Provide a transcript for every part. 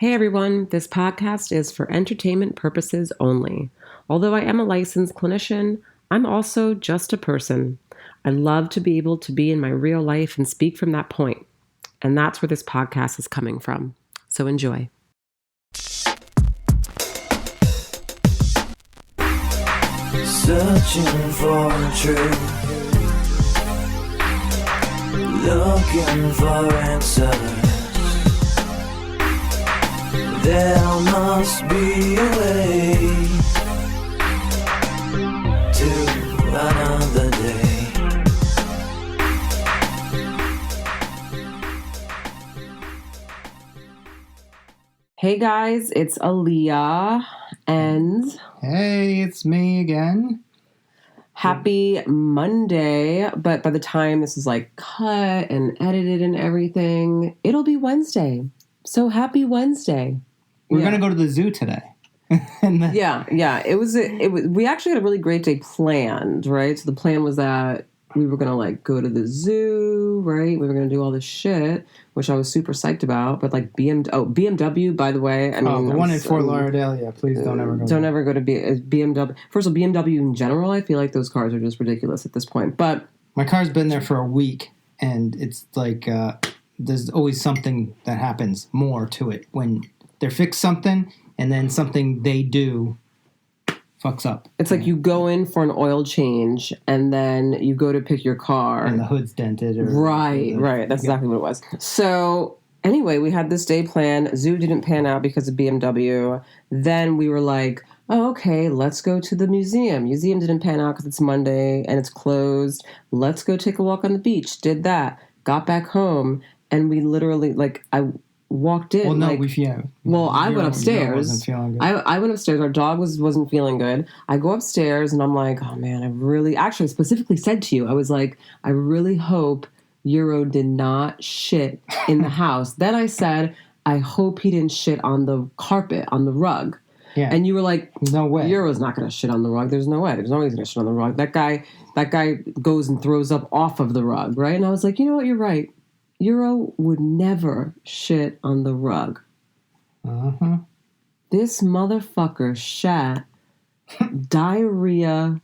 Hey everyone, this podcast is for entertainment purposes only. Although I am a licensed clinician, I'm also just a person. I love to be able to be in my real life and speak from that point. And that's where this podcast is coming from. So enjoy. Searching for truth, looking for answers. There must be a way to another day. Hey guys, it's Aaliyah and Hey, it's me again. happy Monday. But by the time this is like cut and edited and everything, it'll be Wednesday. So happy Wednesday. We're gonna go to the zoo today. Yeah. It was. We actually had a really great day planned, right? So the plan was that we were gonna like go to the zoo, right? We were gonna do all this shit, which I was super psyched about. But like BMW, by the way. The one in Fort Lauderdale. Yeah, please don't ever go. Don't ever go to BMW. First of all, BMW in general, I feel like those cars are just ridiculous at this point. But my car's been there for a week, and it's like there's always something that happens more to it when they fix something, and then something they do fucks up. it's like you go in for an oil change, and then you go to pick your car, And the hood's dented. Right. That's exactly what it was. So anyway, we had this day planned. Zoo didn't pan out because of BMW. Then we were like, oh, okay, let's go to the museum. Museum didn't pan out because it's Monday and it's closed. Let's go take a walk on the beach. Did that. Got back home, and we literally, like, I walked in. Well, no, I went upstairs. Wasn't feeling good. I went upstairs. Our dog wasn't feeling good. I go upstairs and I'm like, oh man, I specifically said to you, I was like, I really hope Euro did not shit in the house. Then I said, I hope he didn't shit on the carpet, on the rug. Yeah. And you were like, no way. Euro's not going to shit on the rug. There's no way. There's no way he's going to shit on the rug. That guy goes and throws up off of the rug, right? And I was like, you know what? You're right. Euro would never shit on the rug. Uh-huh. This motherfucker shat diarrhea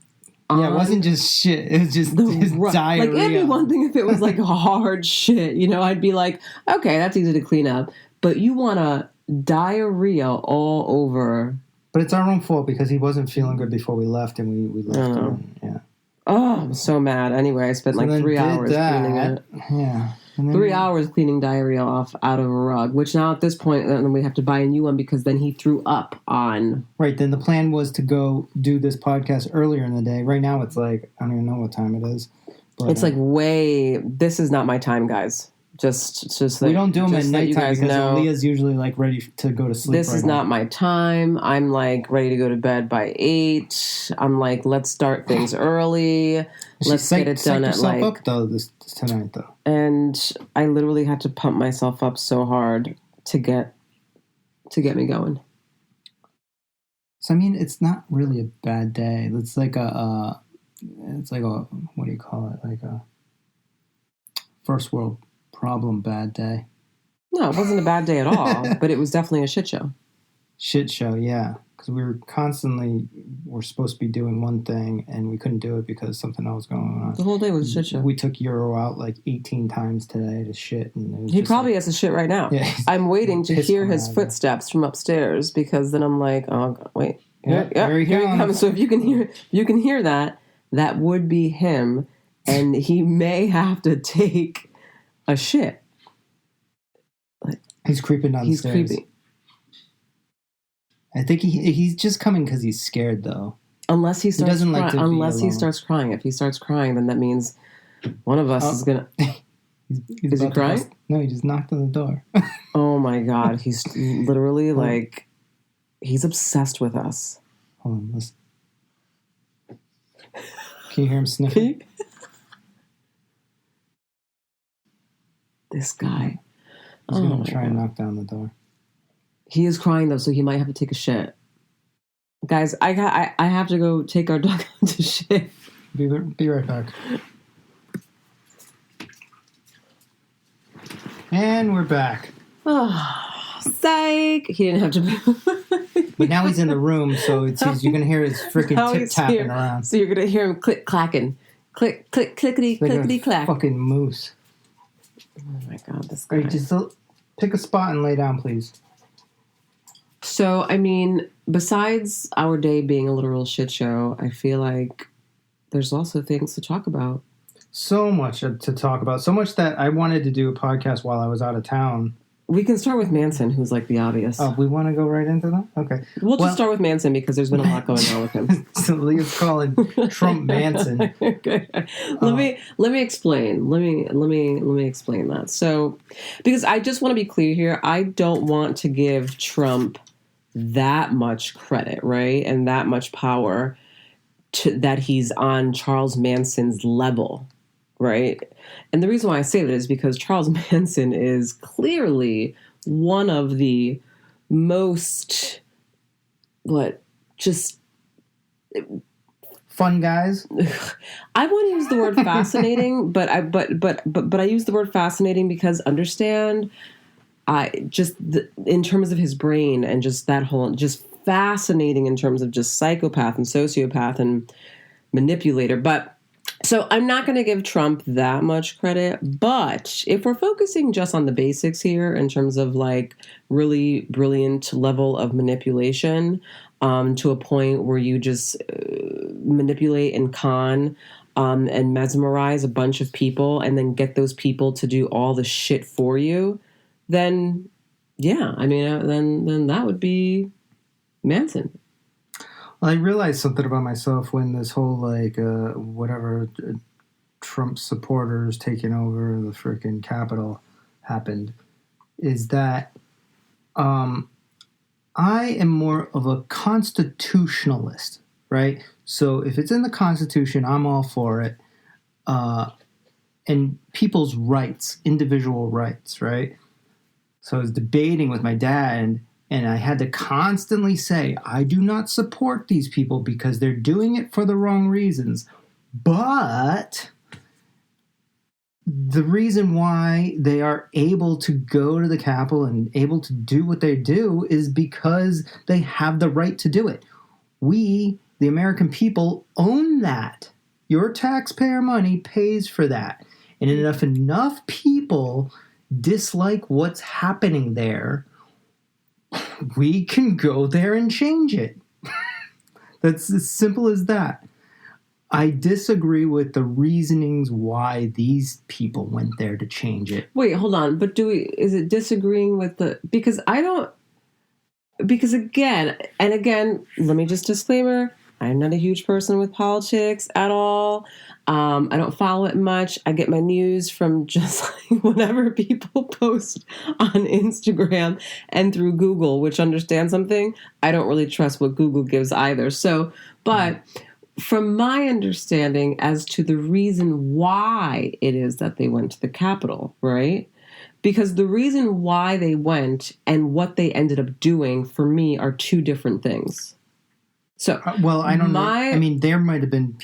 on Yeah, it wasn't just shit. It was just diarrhea. Like, it'd be one thing if it was like hard shit. You know, I'd be like, okay, that's easy to clean up. But you want a diarrhea all over. But it's our own fault because he wasn't feeling good before we left, and we left him. Yeah. Oh, I'm so mad. Anyway, I spent like 3 hours cleaning it. Yeah. 3 hours cleaning diarrhea off out of a rug, which now at this point, then we have to buy a new one because then he threw up on. Right. Then the plan was to go do this podcast earlier in the day. Right now it's like, I don't even know what time it is. But, It's like this is not my time, guys. Just we don't do them at just let you nighttime guys because know. Aaliyah's usually like ready to go to sleep. This is not my time. I'm like ready to go to bed by 8. I'm like, let's start things early. Let's get it done at like. Up though this tonight though. And I literally had to pump myself up so hard to get me going. So I mean, it's not really a bad day. It's like a what do you call it? Like a first world problem bad day. No, it wasn't a bad day at all, but it was definitely a shit show. Shit show, yeah. Because we're supposed to be doing one thing, and we couldn't do it because something else was going on. The whole day was a shit show. We took Euro out like 18 times today to shit. And He probably has to shit right now. Yeah, I'm waiting to hear his out, footsteps from upstairs because then I'm like, oh, God, wait. Here he comes. So if you can hear that, that would be him, and he may have to take a shit. He's creeping down the stairs. He's creepy. I think he's just coming because he's scared, though. Unless he starts doesn't like to be unless he alone. starts crying. If he starts crying, then that means one of us is gonna. He's Is he about to crying? bust- No, he just knocked on the door. Oh my God! He's literally like, he's obsessed with us. Hold on, listen. Can you hear him sniffing? This guy. He's gonna try and knock down the door. He is crying though, so he might have to take a shit. Guys, I have to go take our dog to shit. Be right back. Oh, And we're back. psych. He didn't have to. But now he's in the room, so you're gonna hear his freaking Now tip he's tapping here. around. So you're gonna hear him click clacking, click click clickety Like clickety a clack. fucking moose. Oh my god, this All guy. right, just pick a spot and lay down, please. So I mean, besides our day being a literal shit show, I feel like there's also things to talk about. So much to talk about. So much that I wanted to do a podcast while I was out of town. We can start with Manson, who's like the obvious. Oh, we want to go right into that? Okay. We'll just well- start with Manson because there's been a lot going on with him. So Leah's calling Trump Manson. Okay. Let me explain. Let me explain that. So, because I just want to be clear here, I don't want to give Trump that much credit, right, and that much power that he's on Charles Manson's level, right? And the reason why I say that is because Charles Manson is clearly one of the most Fun guys. I want to use the word fascinating, but I use the word fascinating because understand, in terms of his brain and just that whole just fascinating in terms of just psychopath and sociopath and manipulator. But so I'm not going to give Trump that much credit, but if we're focusing just on the basics here in terms of like really brilliant level of manipulation, to a point where you just manipulate and con and mesmerize a bunch of people and then get those people to do all the shit for you, then yeah, I mean, then that would be Manson. Well, I realized something about myself when this whole Trump supporters taking over the freaking Capitol happened, is that I am more of a constitutionalist, right? So if it's in the Constitution, I'm all for it. And people's rights, individual rights, right? So I was debating with my dad, and I had to constantly say, I do not support these people because they're doing it for the wrong reasons. But the reason why they are able to go to the Capitol and able to do what they do is because they have the right to do it. We, the American people, own that. Your taxpayer money pays for that. And if enough people dislike what's happening there, we can go there and change it. That's as simple as that. I disagree with the reasonings why these people went there to change it. Wait, hold on. But is it disagreeing with because again, let me just disclaimer, I'm not a huge person with politics at all. I don't follow it much. I get my news from just like whenever people post on Instagram and through Google, which understand something, I don't really trust what Google gives either. So, but from my understanding as to the reason why it is that they went to the Capitol, right? Because the reason why they went and what they ended up doing for me are two different things. So, well, I don't know. I mean, there might have been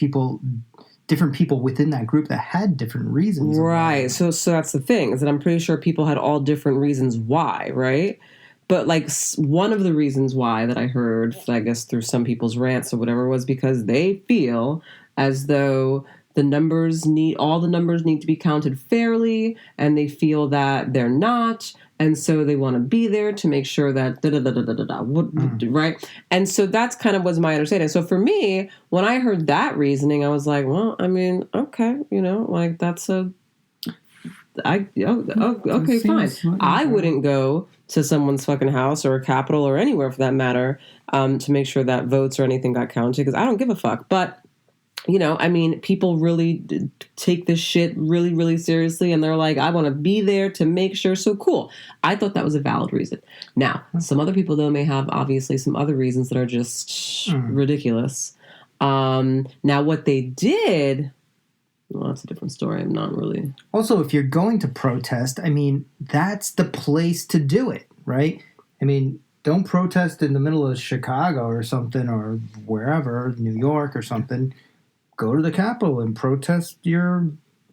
different people within that group that had different reasons. Right. So that's the thing, is that I'm pretty sure people had all different reasons why, right? But like one of the reasons why that I heard, I guess through some people's rants or whatever, was because they feel as though all the numbers need to be counted fairly, and they feel that they're not, and so they want to be there to make sure that right? And so that's kind of was my understanding. So for me, when I heard that reasoning, I was like, well, I mean, okay, like that's okay, fine. I wouldn't go to someone's fucking house or a Capitol or anywhere for that matter to make sure that votes or anything got counted, because I don't give a fuck. But I mean, people really take this shit really, really seriously, and they're like, I want to be there to make sure. So cool. I thought that was a valid reason. Now, some other people, though, may have obviously some other reasons that are just ridiculous. Now, what they did, well, that's a different story. I'm not really. Also, if you're going to protest, I mean, that's the place to do it, right? I mean, don't protest in the middle of Chicago or something, or wherever, New York or something. Go to the Capitol and protest your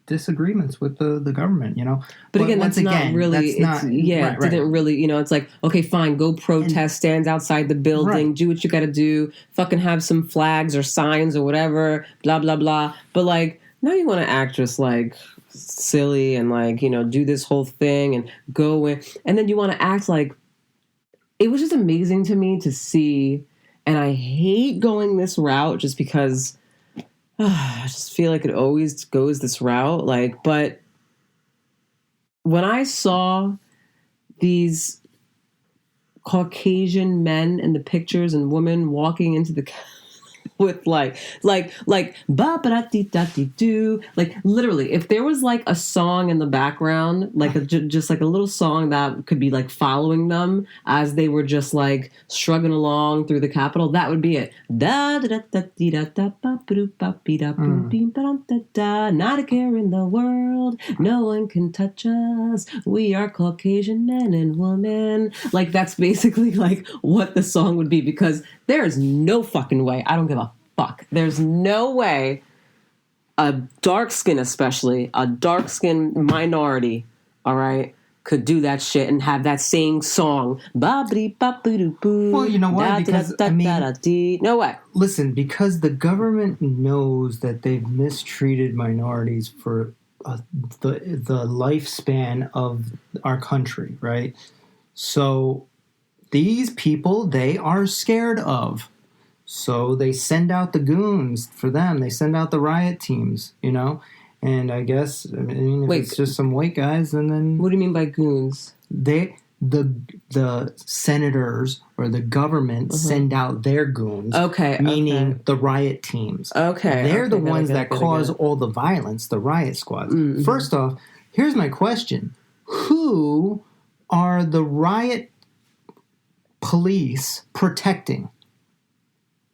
disagreements with the government, you know. But again, once that's not really, that's not, it didn't really, you know, it's like, okay, fine, go protest, stand outside the building, Right. do what you got to do, fucking have some flags or signs or whatever, blah, blah, blah. But like, now you want to act just like silly and like, you know, do this whole thing and go in. And then you want to act like, it was just amazing to me to see. And I hate going this route just because I just feel like it always goes this route. Like, but when I saw these Caucasian men in the pictures and women walking into the with like ba ba da dee da dee doo, like literally, if there was like a song in the background, like just like a little song that could be like following them as they were just like struggling along through the Capitol, that would be it. Da da da da dee da da ba ba doo ba be da boom beam ba dum da da. Not a care in the world, no one can touch us. We are Caucasian men and women. Like that's basically like what the song would be, because there is no fucking way. I don't give a fuck. There's no way a dark skin, especially a dark skin minority, all right, could do that shit and have that same song. Well, you know why? Because, I mean, no way. Listen, because the government knows that they've mistreated minorities for the lifespan of our country, right? So these people, they are scared of. So they send out the goons for them. They send out the riot teams, you know? And I guess, I mean, if it's just some white guys, then... What do you mean by goons? The senators or the government send out their goons. Okay. Meaning the riot teams. Okay. They're the ones that cause all the violence, the riot squads. Mm-hmm. First off, here's my question. Who are the riot police protecting?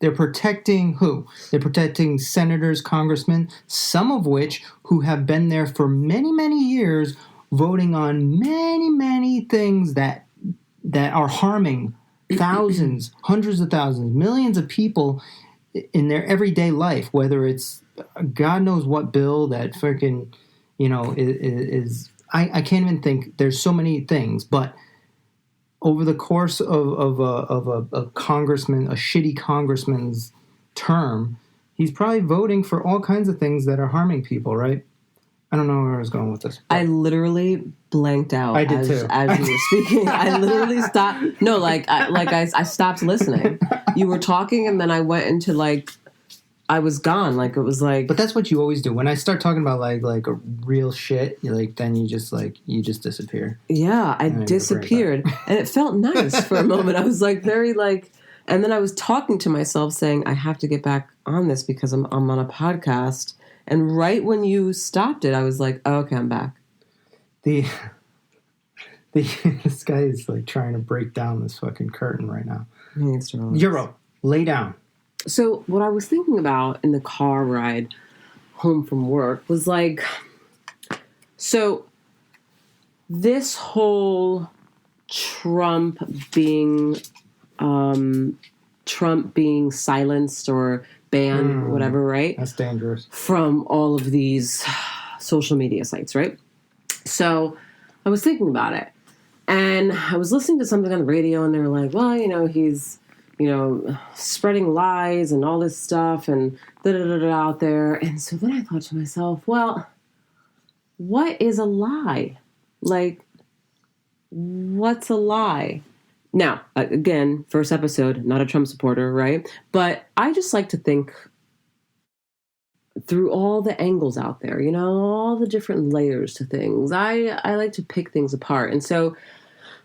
They're protecting who? They're protecting senators, congressmen, some of which who have been there for many, many years, voting on many, many things that are harming thousands, hundreds of thousands, millions of people in their everyday life, whether it's God knows what bill that freaking, you know, is I can't even think. There's so many things, but over the course of a congressman, a shitty congressman's term, he's probably voting for all kinds of things that are harming people, right? I don't know where I was going with this. I literally blanked out I did too. As you were speaking. I literally stopped. No, I stopped listening. You were talking, and then I went into I was gone. Like it was like. But that's what you always do. When I start talking about like a real shit, then you just disappear. Yeah, I disappeared, and it felt nice for a moment. I was like very like, and then I was talking to myself, saying, "I have to get back on this because I'm on a podcast." And right when you stopped it, I was like, oh, "Okay, I'm back." This guy is like trying to break down this fucking curtain right now. He needs to relax. Euro, lay down. So what I was thinking about in the car ride home from work was like, so this whole Trump being silenced or banned, whatever, right? That's dangerous. From all of these social media sites, right? So I was thinking about it, and I was listening to something on the radio, and they were like, well, you know, he's, you know, spreading lies and all this stuff and da-da-da-da out there. And so then I thought to myself, well, what is a lie? Like, what's a lie? Now, again, first episode, not a Trump supporter, right? But I just like to think through all the angles out there, you know, all the different layers to things. I like to pick things apart. And so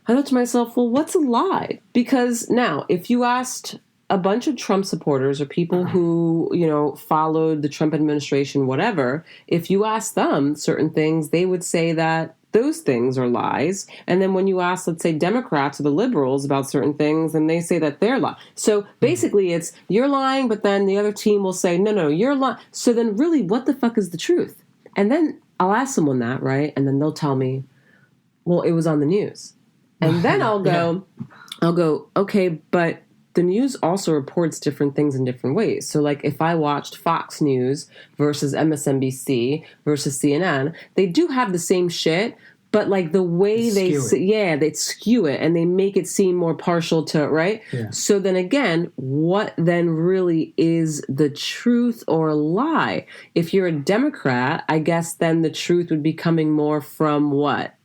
I thought to myself, well, what's a lie? Because now, if you asked a bunch of Trump supporters or people who, you know, followed the Trump administration, whatever, if you asked them certain things, they would say that those things are lies. And then when you ask, let's say, Democrats or the liberals about certain things, then they say that they're lying. So basically it's you're lying, but then the other team will say, no, you're lying. So then really, what the fuck is the truth? And then I'll ask someone that, right? And then they'll tell me, well, it was on the news. And then I'll go, okay, but the news also reports different things in different ways. So, like, if I watched Fox News versus MSNBC versus CNN, they do have the same shit, but, like, the way they skew it and they make it seem more partial to, right? Yeah. So then again, what then really is the truth or a lie? If you're a Democrat, I guess then the truth would be coming more from what?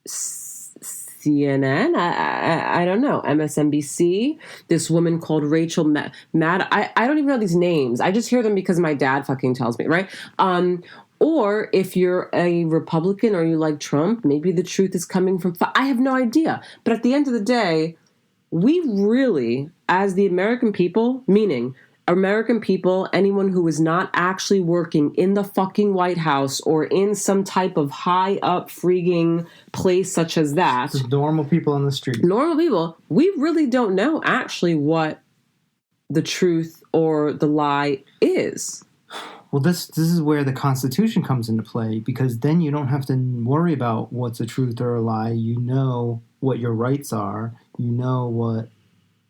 CNN? I don't know. MSNBC? This woman called Rachel Maddow. I don't even know these names. I just hear them because my dad fucking tells me, right? Or if you're a Republican or you like Trump, maybe the truth is coming from... I have no idea. But at the end of the day, we really, as the American people, meaning American people, anyone who is not actually working in the fucking White House or in some type of high up freaking place such as that. Just normal people on the street. Normal people, we really don't know actually what the truth or the lie is. Well, this is where the Constitution comes into play, because then you don't have to worry about what's a truth or a lie. You know what your rights are. You know what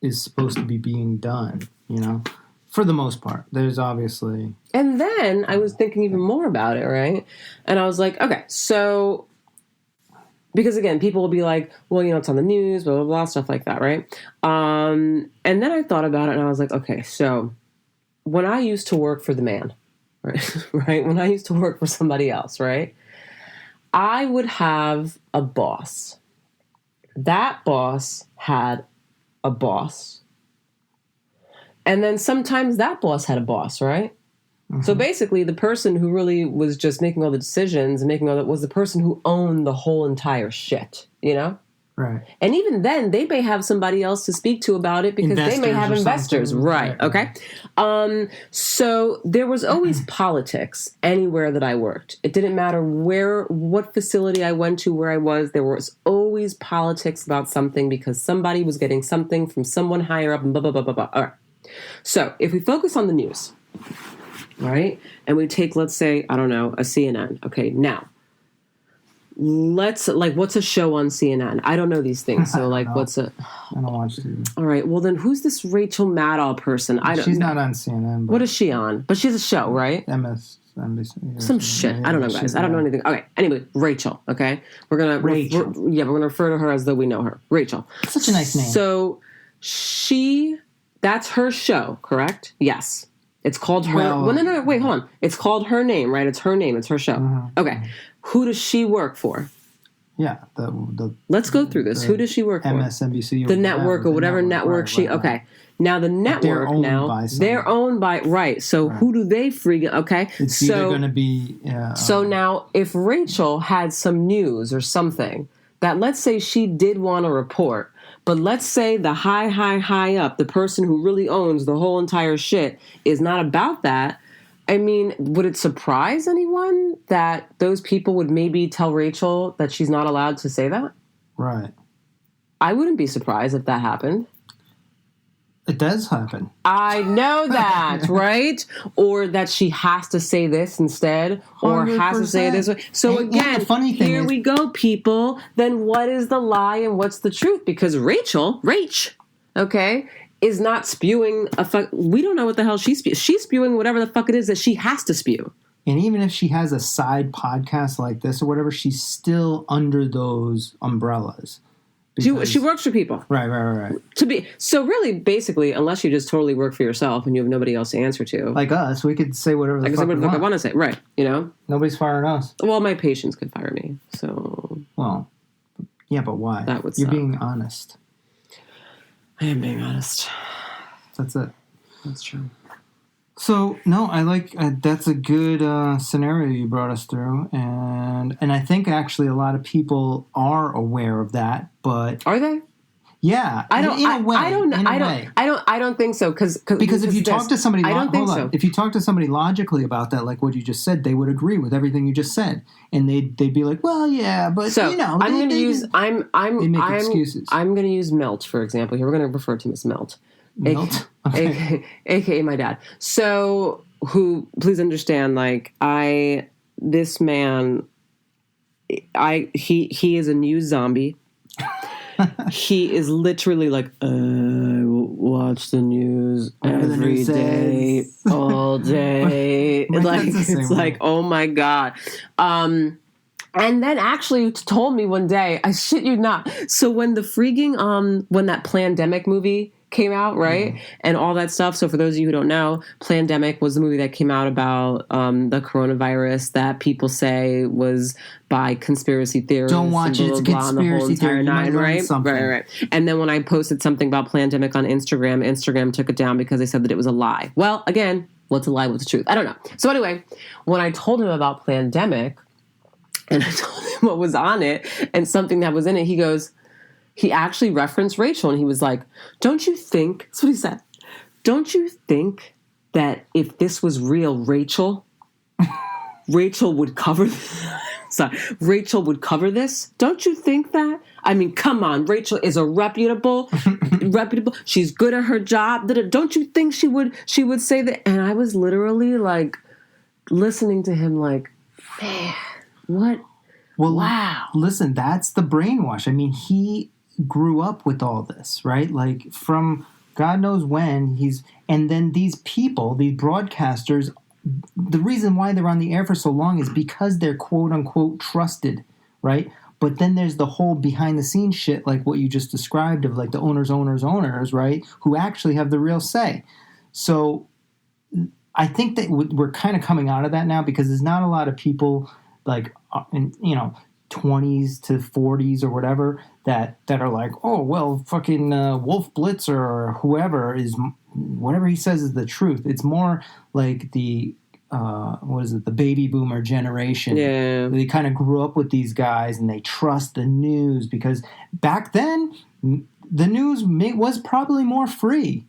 is supposed to be being done, you know, for the most part. There's obviously... And then I was thinking even more about it, right? And I was like, okay, so... Because, again, people will be like, well, you know, it's on the news, blah, blah, blah, stuff like that, right? And then I thought about it, and I was like, okay, so when I used to work for the man... Right? When I used to work for somebody else, right? I would have a boss. That boss had a boss. And then sometimes that boss had a boss, right? Mm-hmm. So basically the person who really was just making all the decisions and making all that was the person who owned the whole entire shit, you know? Right. And even then, they may have somebody else to speak to about it because they may have investors. Right. Okay. So there was always politics anywhere that I worked. It didn't matter what facility I went to, where I was. There was always politics about something because somebody was getting something from someone higher up and blah, blah, blah, blah, blah. All right. So if we focus on the news, right, and we take, let's say, I don't know, a CNN. Okay. Now, what's a show on CNN? I don't know these things. So I don't watch TV. All right. Well, then who's this Rachel Maddow person? She's not on CNN. What is she on? But she has a show, right? MSNBC. Some shit. I don't know, guys. I don't know anything. Okay. Anyway, Rachel. Okay. We're gonna we're gonna refer to her as though we know her. Rachel. Such a nice name. So that's her show, correct? Yes. It's called her. Well, no. Wait, hold on. It's called Her Name, right? It's her name. It's her show. Uh-huh. Okay. Who does she work for? Yeah. Let's go through this. Who does she work for? MSNBC. The network or whatever network she... Okay. Now the network they're owned by... Right. So who do they freaking... Okay. It's either going to be... so now if Rachel had some news or something that, let's say she did want to report... But let's say the high up, the person who really owns the whole entire shit is not about that. I mean, would it surprise anyone that those people would maybe tell Rachel that she's not allowed to say that? Right. I wouldn't be surprised if that happened. It does happen. I know that, right? Or that she has to say this instead, or 100%. Has to say it this way. So again, the funny thing here we go, people. Then what is the lie and what's the truth? Because Rach, okay, is not spewing we don't know what the hell she's spewing. She's spewing whatever the fuck it is that she has to spew. And even if she has a side podcast like this or whatever, she's still under those umbrellas. She works for people. Right. So really, basically, unless you just totally work for yourself and you have nobody else to answer to. Like us, we could say whatever the fuck we want. I want to say. Right, you know? Nobody's firing us. Well, my patients could fire me, so... Well, yeah, but why? That would You're suck. being honest. I am being honest. That's it. That's true. So, no, I like... that's a good scenario you brought us through, and I think actually a lot of people are aware of that, but... Are they? Yeah, I don't think so because if you talk to somebody, I don't think so. If you talk to somebody logically about that, like what you just said, they would agree with everything you just said, and they'd be like, "Well, yeah, but so, you know." I'm going to use they make excuses. I'm going to use Melt for example. Here we're going to refer to him as Melt, aka my dad. So, who? Please understand, like this man, he is a new zombie. He is literally like, why watch the news Whatever the every news day, says. all day. My Like dad's the same it's way. like, oh my god. And then actually told me one day, I shit you not. So when the freaking when that Plandemic movie came out, right? And all that stuff. So for those of you who don't know, Plandemic was the movie that came out about the coronavirus that people say was by conspiracy theorists. Don't watch and it. It's a blah, blah, blah, and the whole conspiracy theory. entire You might nine, learn right? something. Right. And then when I posted something about Plandemic on Instagram took it down because they said that it was a lie. Well, again, what's a lie? What's the truth? I don't know. So anyway, when I told him about Plandemic, and I told him what was on it and something that was in it, he actually referenced Rachel, and he was like, don't you think, that's what he said, don't you think that if this was real, Rachel would cover this? Sorry, Rachel would cover this? Don't you think that? I mean, come on, Rachel is a reputable, she's good at her job. Don't you think she would say that? And I was literally like listening to him like, man, what? Well, Wow. Listen, that's the brainwash. I mean, he grew up with all this, right? Like from God knows when and then these people, these broadcasters, the reason why they're on the air for so long is because they're quote unquote trusted, right? But then there's the whole behind the scenes shit, like what you just described of like the owners, right? Who actually have the real say. So I think that we're kind of coming out of that now because there's not a lot of people like, in, 20s to 40s or whatever that are like, oh, well, fucking Wolf Blitzer or whoever is, whatever he says is the truth. It's more like the, the baby boomer generation. Yeah. They kind of grew up with these guys and they trust the news because back then the news was probably more free,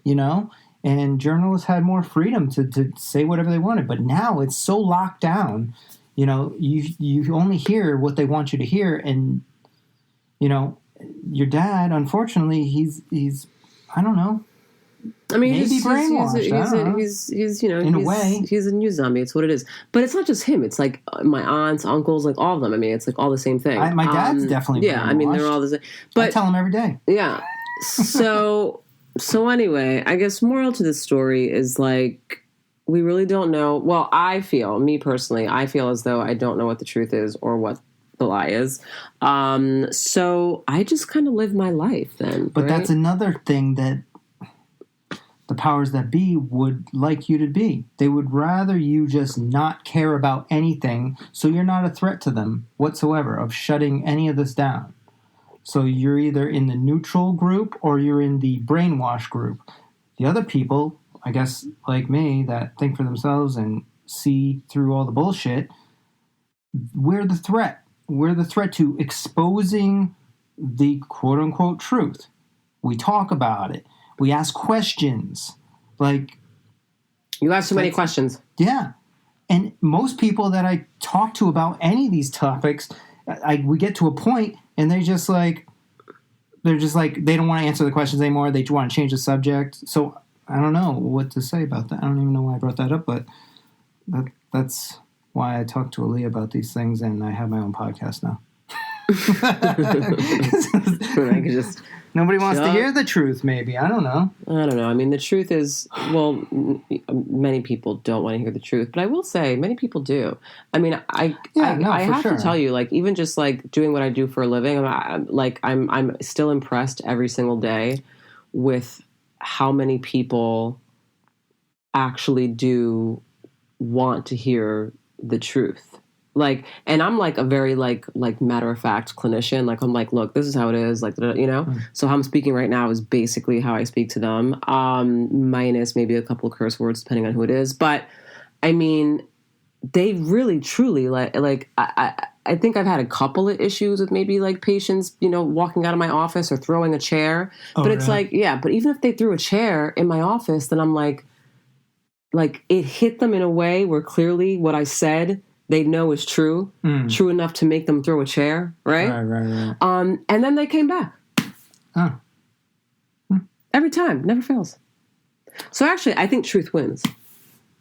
and journalists had more freedom to say whatever they wanted. But now it's so locked down. You only hear what they want you to hear, and your dad, unfortunately, he's I don't know. I mean, maybe brainwashed. He's in a way, he's a news zombie. It's what it is. But it's not just him. It's like my aunts, uncles, like all of them. I mean, it's like all the same thing. my dad's definitely I mean, they're all the same. But I tell him every day. Yeah. So anyway, I guess moral to this story is like, we really don't know. Well, me personally, I feel as though I don't know what the truth is or what the lie is. So I just kind of live my life then. But right? that's another thing that the powers that be would like you to be. They would rather you just not care about anything, so you're not a threat to them whatsoever of shutting any of this down. So you're either in the neutral group or you're in the brainwash group. The other people, I guess, like me, that think for themselves and see through all the bullshit, we're the threat. We're the threat to exposing the quote-unquote truth. We talk about it. We ask questions. Like, you ask too many questions. Yeah. And most people that I talk to about any of these topics, we get to a point and they don't want to answer the questions anymore. They want to change the subject. So I don't know what to say about that. I don't even know why I brought that up, but that's why I talk to Aaliyah about these things, and I have my own podcast now. Nobody wants to hear the truth, maybe. I don't know. I mean, the truth is, well, many people don't want to hear the truth, but I will say many people do. I mean, I have to tell you, like, even just like doing what I do for a living, I'm still impressed every single day with how many people actually do want to hear the truth. Like, and I'm like a very like matter of fact clinician. Like, I'm like, look, this is how it is. Like, So how I'm speaking right now is basically how I speak to them. Minus maybe a couple of curse words depending on who it is. But I mean, they really truly like I think I've had a couple of issues with maybe like patients, walking out of my office or throwing a chair. But it's like, yeah, but even if they threw a chair in my office, then I'm like it hit them in a way where clearly what I said they know is true enough to make them throw a chair, right? Right. And then they came back. Every time, never fails. So actually, I think truth wins.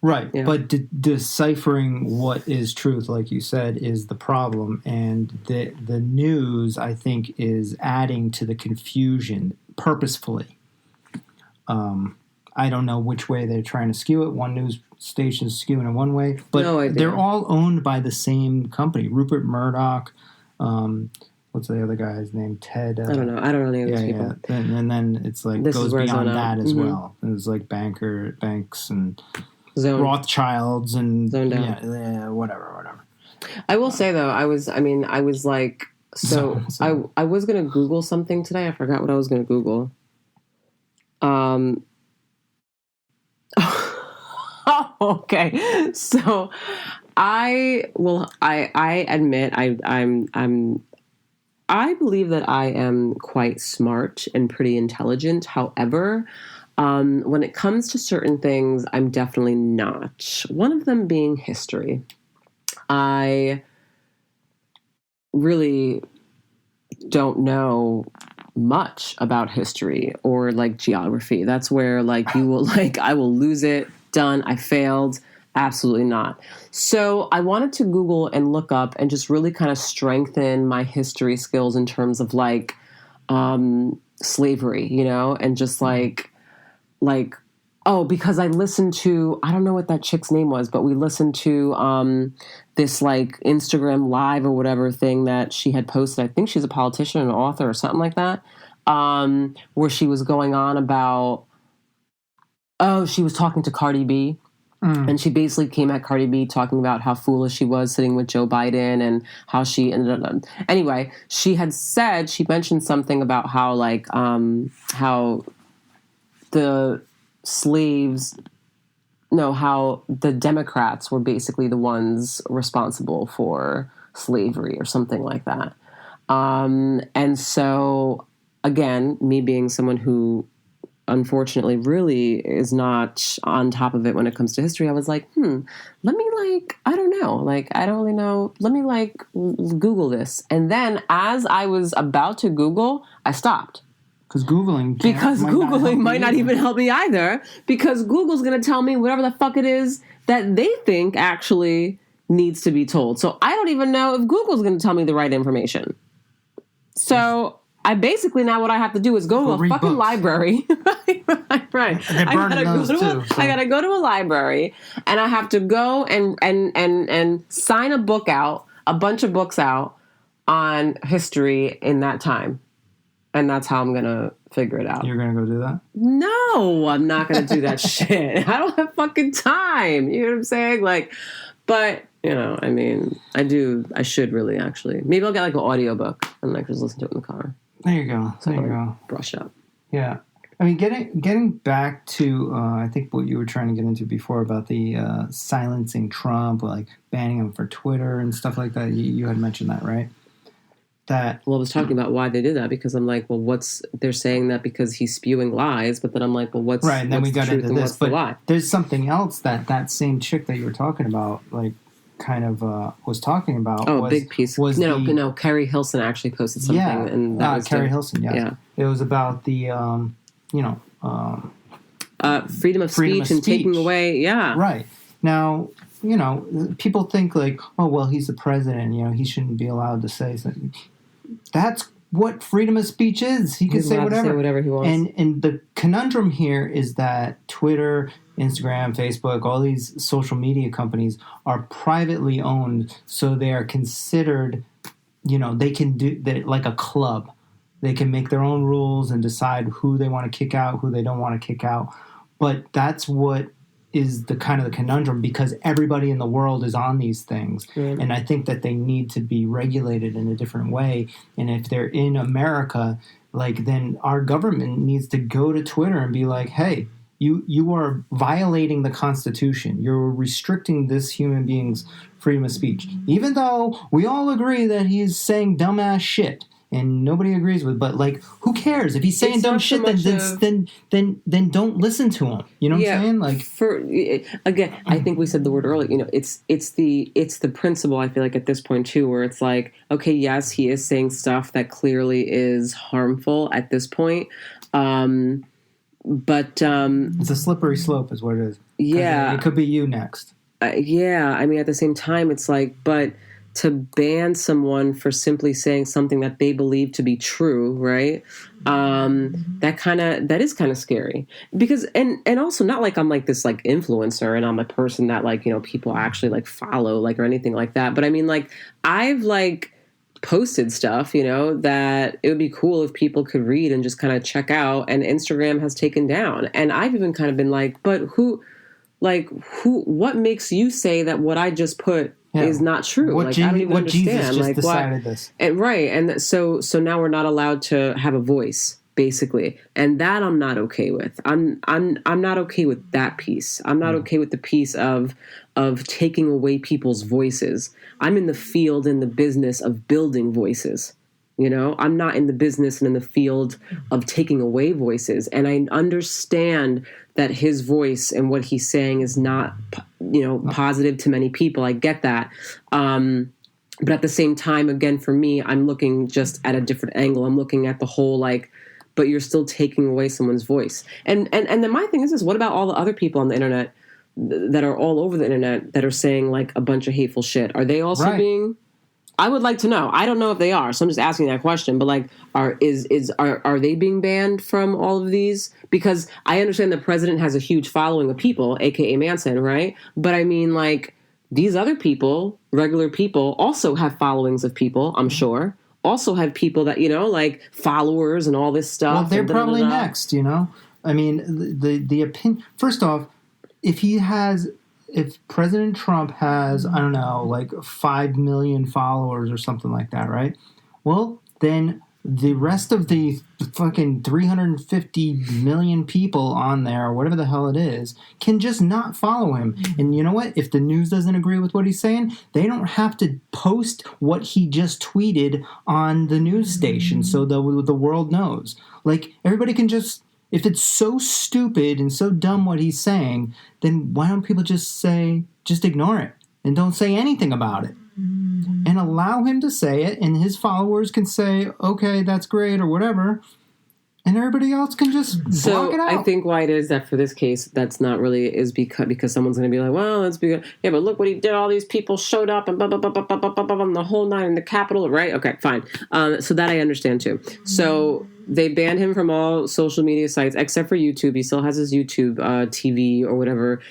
Right, Yeah. but deciphering what is truth, like you said, is the problem, and the news, I think, is adding to the confusion purposefully. I don't know which way they're trying to skew it. One news station is skewing it one way, but No idea. they're all owned by the same company. Rupert Murdoch. What's the other guy's name? Ted. I don't know. I don't know any of those people. Yeah. And then it's like This is goes where I beyond zone out. that as well. There's like banks and Zone. Rothschilds and Zoned out. whatever. I will say though, I was like, so So- I was gonna Google something today. I forgot what I was gonna Google. Okay. So I admit I believe that I am quite smart and pretty intelligent. However, when it comes to certain things, I'm definitely not. One of them being history. I really don't know much about history or like geography. That's where like you will like I will lose it. Done. I failed. Absolutely not. So I wanted to Google and look up and just really kind of strengthen my history skills in terms of like slavery, you know, and just like because I listened to, I don't know what that chick's name was, but we listened to this like Instagram live or whatever thing that she had posted. I think she's a politician, an author or something like that, where she was going on about, she was talking to Cardi B. And she basically came at Cardi B talking about how foolish she was sitting with Joe Biden and how she ended up. Anyway, she mentioned something about how like how the how the Democrats were basically the ones responsible for slavery or something like that. And so again, me being someone who unfortunately really is not on top of it when it comes to history, I was like, let me I don't know. Like, I don't really know. Let me Google this. And then as I was about to Google, I stopped. Because Googling might not even help me either, because Google's going to tell me whatever the fuck it is that they think actually needs to be told. So I don't even know if Google's going to tell me the right information. So I basically now what I have to do is go to a fucking library. Right. They're burning those too. So. I gotta go to a library and I have to go and sign a bunch of books out on history in that time. And that's how I'm gonna figure it out. You're gonna go do that? No, I'm not gonna do that shit. I don't have fucking time. You know what I'm saying? Like, but you know, I mean, I should really actually. Maybe I'll get like an audiobook and like just listen to it in the car. There you go. Brush up. Yeah. I mean, getting back to, I think what you were trying to get into before about the silencing Trump, like banning him for Twitter and stuff like that. You had mentioned that, right? Well, I was talking about why they did that, because I'm like, well, they're saying that because he's spewing lies, but then I'm like, well, what's right? And then we got into this, but lie? There's something else that same chick that you were talking about, like, kind of was talking about. Oh, big piece. No, Carrie Hilson actually posted something, and that was Carrie Hilson. Yes. Yeah, it was about the freedom of speech and taking away. Yeah, right. Now, people think like, oh well, he's the president. He shouldn't be allowed to say something. That's what freedom of speech is. He can say whatever he wants. And the conundrum here is that Twitter, Instagram, Facebook, all these social media companies are privately owned, so they are considered, they can do like a club. They can make their own rules and decide who they want to kick out, who they don't want to kick out. But that's what is the kind of the conundrum, because everybody in the world is on these things. Mm. And I think that they need to be regulated in a different way. And if they're in America, then our government needs to go to Twitter and be like, hey, you are violating the Constitution. You're restricting this human being's freedom of speech. Even though we all agree that he's saying dumbass shit. And nobody agrees with, but who cares if he's saying dumb shit? Then don't listen to him. You know what I'm saying? Again, I think we said the word earlier. It's the principle. I feel like at this point too, where it's like, okay, yes, he is saying stuff that clearly is harmful at this point, but it's a slippery slope, is what it is. Yeah, it could be you next. Yeah, I mean, at the same time, it's like, but to ban someone for simply saying something that they believe to be true, right? That is kind of scary, because and also not like I'm like this like influencer and I'm a person that like, you know, people actually like follow like or anything like that. But I mean, like I've like posted stuff, you know, that it would be cool if people could read and just kind of check out, and Instagram has taken down. And I've even kind of been like, but what makes you say that what I just put is not true? What, like, I don't even what understand. Jesus just like, decided this. And right. And so now we're not allowed to have a voice, basically. And that I'm not okay with. I'm not okay with that piece. I'm not okay with the piece of taking away people's voices. I'm in the field, in the business of building voices. You know, I'm not in the business and in the field of taking away voices. And I understand that his voice and what he's saying is not, you know, positive to many people. I get that. But at the same time, again, for me, I'm looking just at a different angle. I'm looking at the whole, like, but you're still taking away someone's voice. And then my thing is this, what about all the other people on the internet that are all over the internet that are saying like a bunch of hateful shit? Are they also being... I would like to know. I don't know if they are, so I'm just asking that question. But like, are they being banned from all of these? Because I understand the president has a huge following of people, aka Manson, right? But I mean, like, these other people, regular people, also have followings of people, I'm sure. Also have people that, you know, like followers and all this stuff. Well, they're probably next, you know? I mean, the opinion... First off, if President Trump has, I don't know, like 5 million followers or something like that, right? Well, then the rest of the fucking 350 million people on there, or whatever the hell it is, can just not follow him. And you know what? If the news doesn't agree with what he's saying, they don't have to post what he just tweeted on the news station so the world knows. Like, everybody can just... If it's so stupid and so dumb what he's saying, then why don't people just ignore it and don't say anything about it? And allow him to say it, and his followers can say, okay, that's great, or whatever, and everybody else can just block it out. I think why it is that for this case, that's not really is because someone's going to be like, well, it's because, yeah, but look what he did. All these people showed up and blah, blah, blah, blah, blah, blah, blah, blah, the whole night in the Capitol, right? Okay, fine. So that I understand too. So they banned him from all social media sites except for YouTube. He still has his YouTube TV or whatever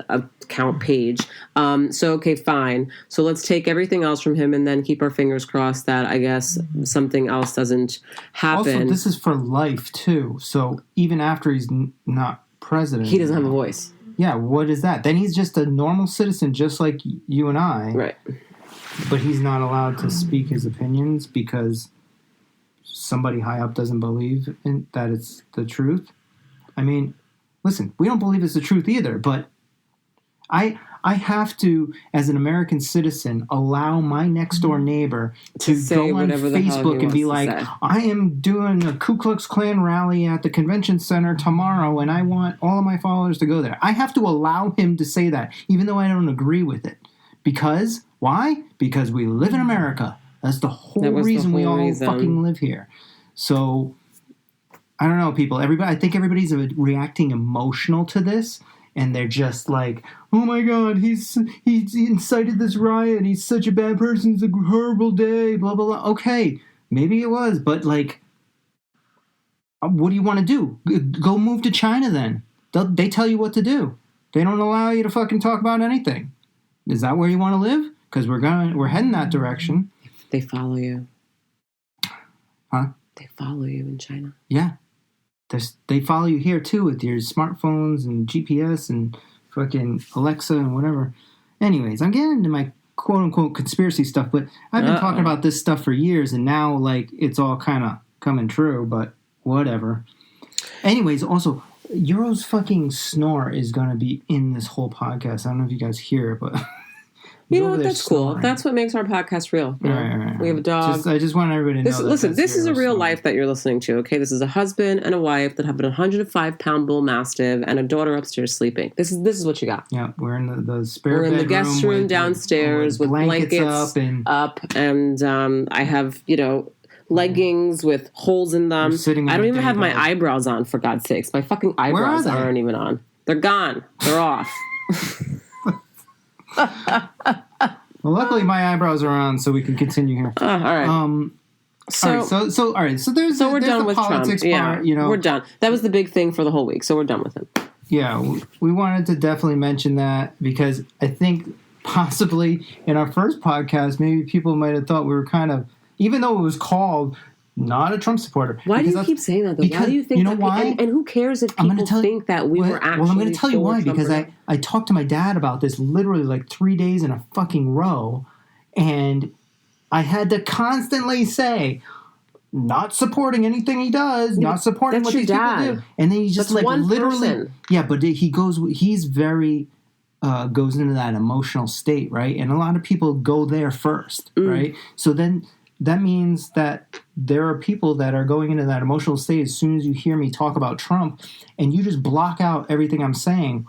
account page. So, okay, fine. So let's take everything else from him and then keep our fingers crossed that, I guess, something else doesn't happen. Also, this is for life, too. So even after he's not president... He doesn't have a voice. Yeah, what is that? Then he's just a normal citizen just like you and I. Right. But he's not allowed to speak his opinions because... somebody high up doesn't believe that it's the truth. I mean, listen, we don't believe it's the truth either, but I have to, as an American citizen, allow my next door neighbor to go on Facebook and be like, I am doing a Ku Klux Klan rally at the convention center tomorrow and I want all of my followers to go there. I have to allow him to say that, even though I don't agree with it. Because, why? Because we live in America. That's the whole reason we all fucking live here. So, I don't know, people. I think everybody's reacting emotional to this, and they're just like, "Oh my God, he incited this riot. He's such a bad person. It's a horrible day." Blah blah blah. Okay, maybe it was, but like, what do you want to do? Go move to China then. They tell you what to do. They don't allow you to fucking talk about anything. Is that where you want to live? Because we're heading that direction. They follow you. Huh? They follow you in China. Yeah. They follow you here, too, with your smartphones and GPS and fucking Alexa and whatever. Anyways, I'm getting into my quote-unquote conspiracy stuff, but I've been talking about this stuff for years, and now, like, it's all kind of coming true, but whatever. Anyways, also, Euro's fucking snore is going to be in this whole podcast. I don't know if you guys hear it, but... You know what? That's cool. That's what makes our podcast real. You know? Right. We have a dog. I just want everybody to know. Listen, this is a real life that you're listening to. Okay, this is a husband and a wife that have an 105-pound bull mastiff and a daughter upstairs sleeping. This is what you got. Yeah, we're in the spare. We're in the guest room downstairs with blankets up, and I have leggings with holes in them. I don't even have my eyebrows on, for God's sakes. My fucking eyebrows aren't even on. They're gone. They're off. Well, luckily my eyebrows are on, so we can continue here. All right. All right. So there's we're there's done the with Trump. politics Yeah, part. You know, we're done. That was the big thing for the whole week, so we're done with him. Yeah, we wanted to definitely mention that because I think possibly in our first podcast, maybe people might have thought we were kind of, even though it was called not a Trump supporter. Why do you keep saying that, though? Why do you think that? Why? And who cares if people think that we were actually... Well, I'm going to tell you why, because Trump I talked to my dad about this literally like 3 days in a fucking row, and I had to constantly say... not supporting anything he does, not supporting what these people do. And then he just that's like literally... person. Yeah, but he's very... goes into that emotional state, right? And a lot of people go there first, right? So then that means that there are people that are going into that emotional state as soon as you hear me talk about Trump, and you just block out everything I'm saying.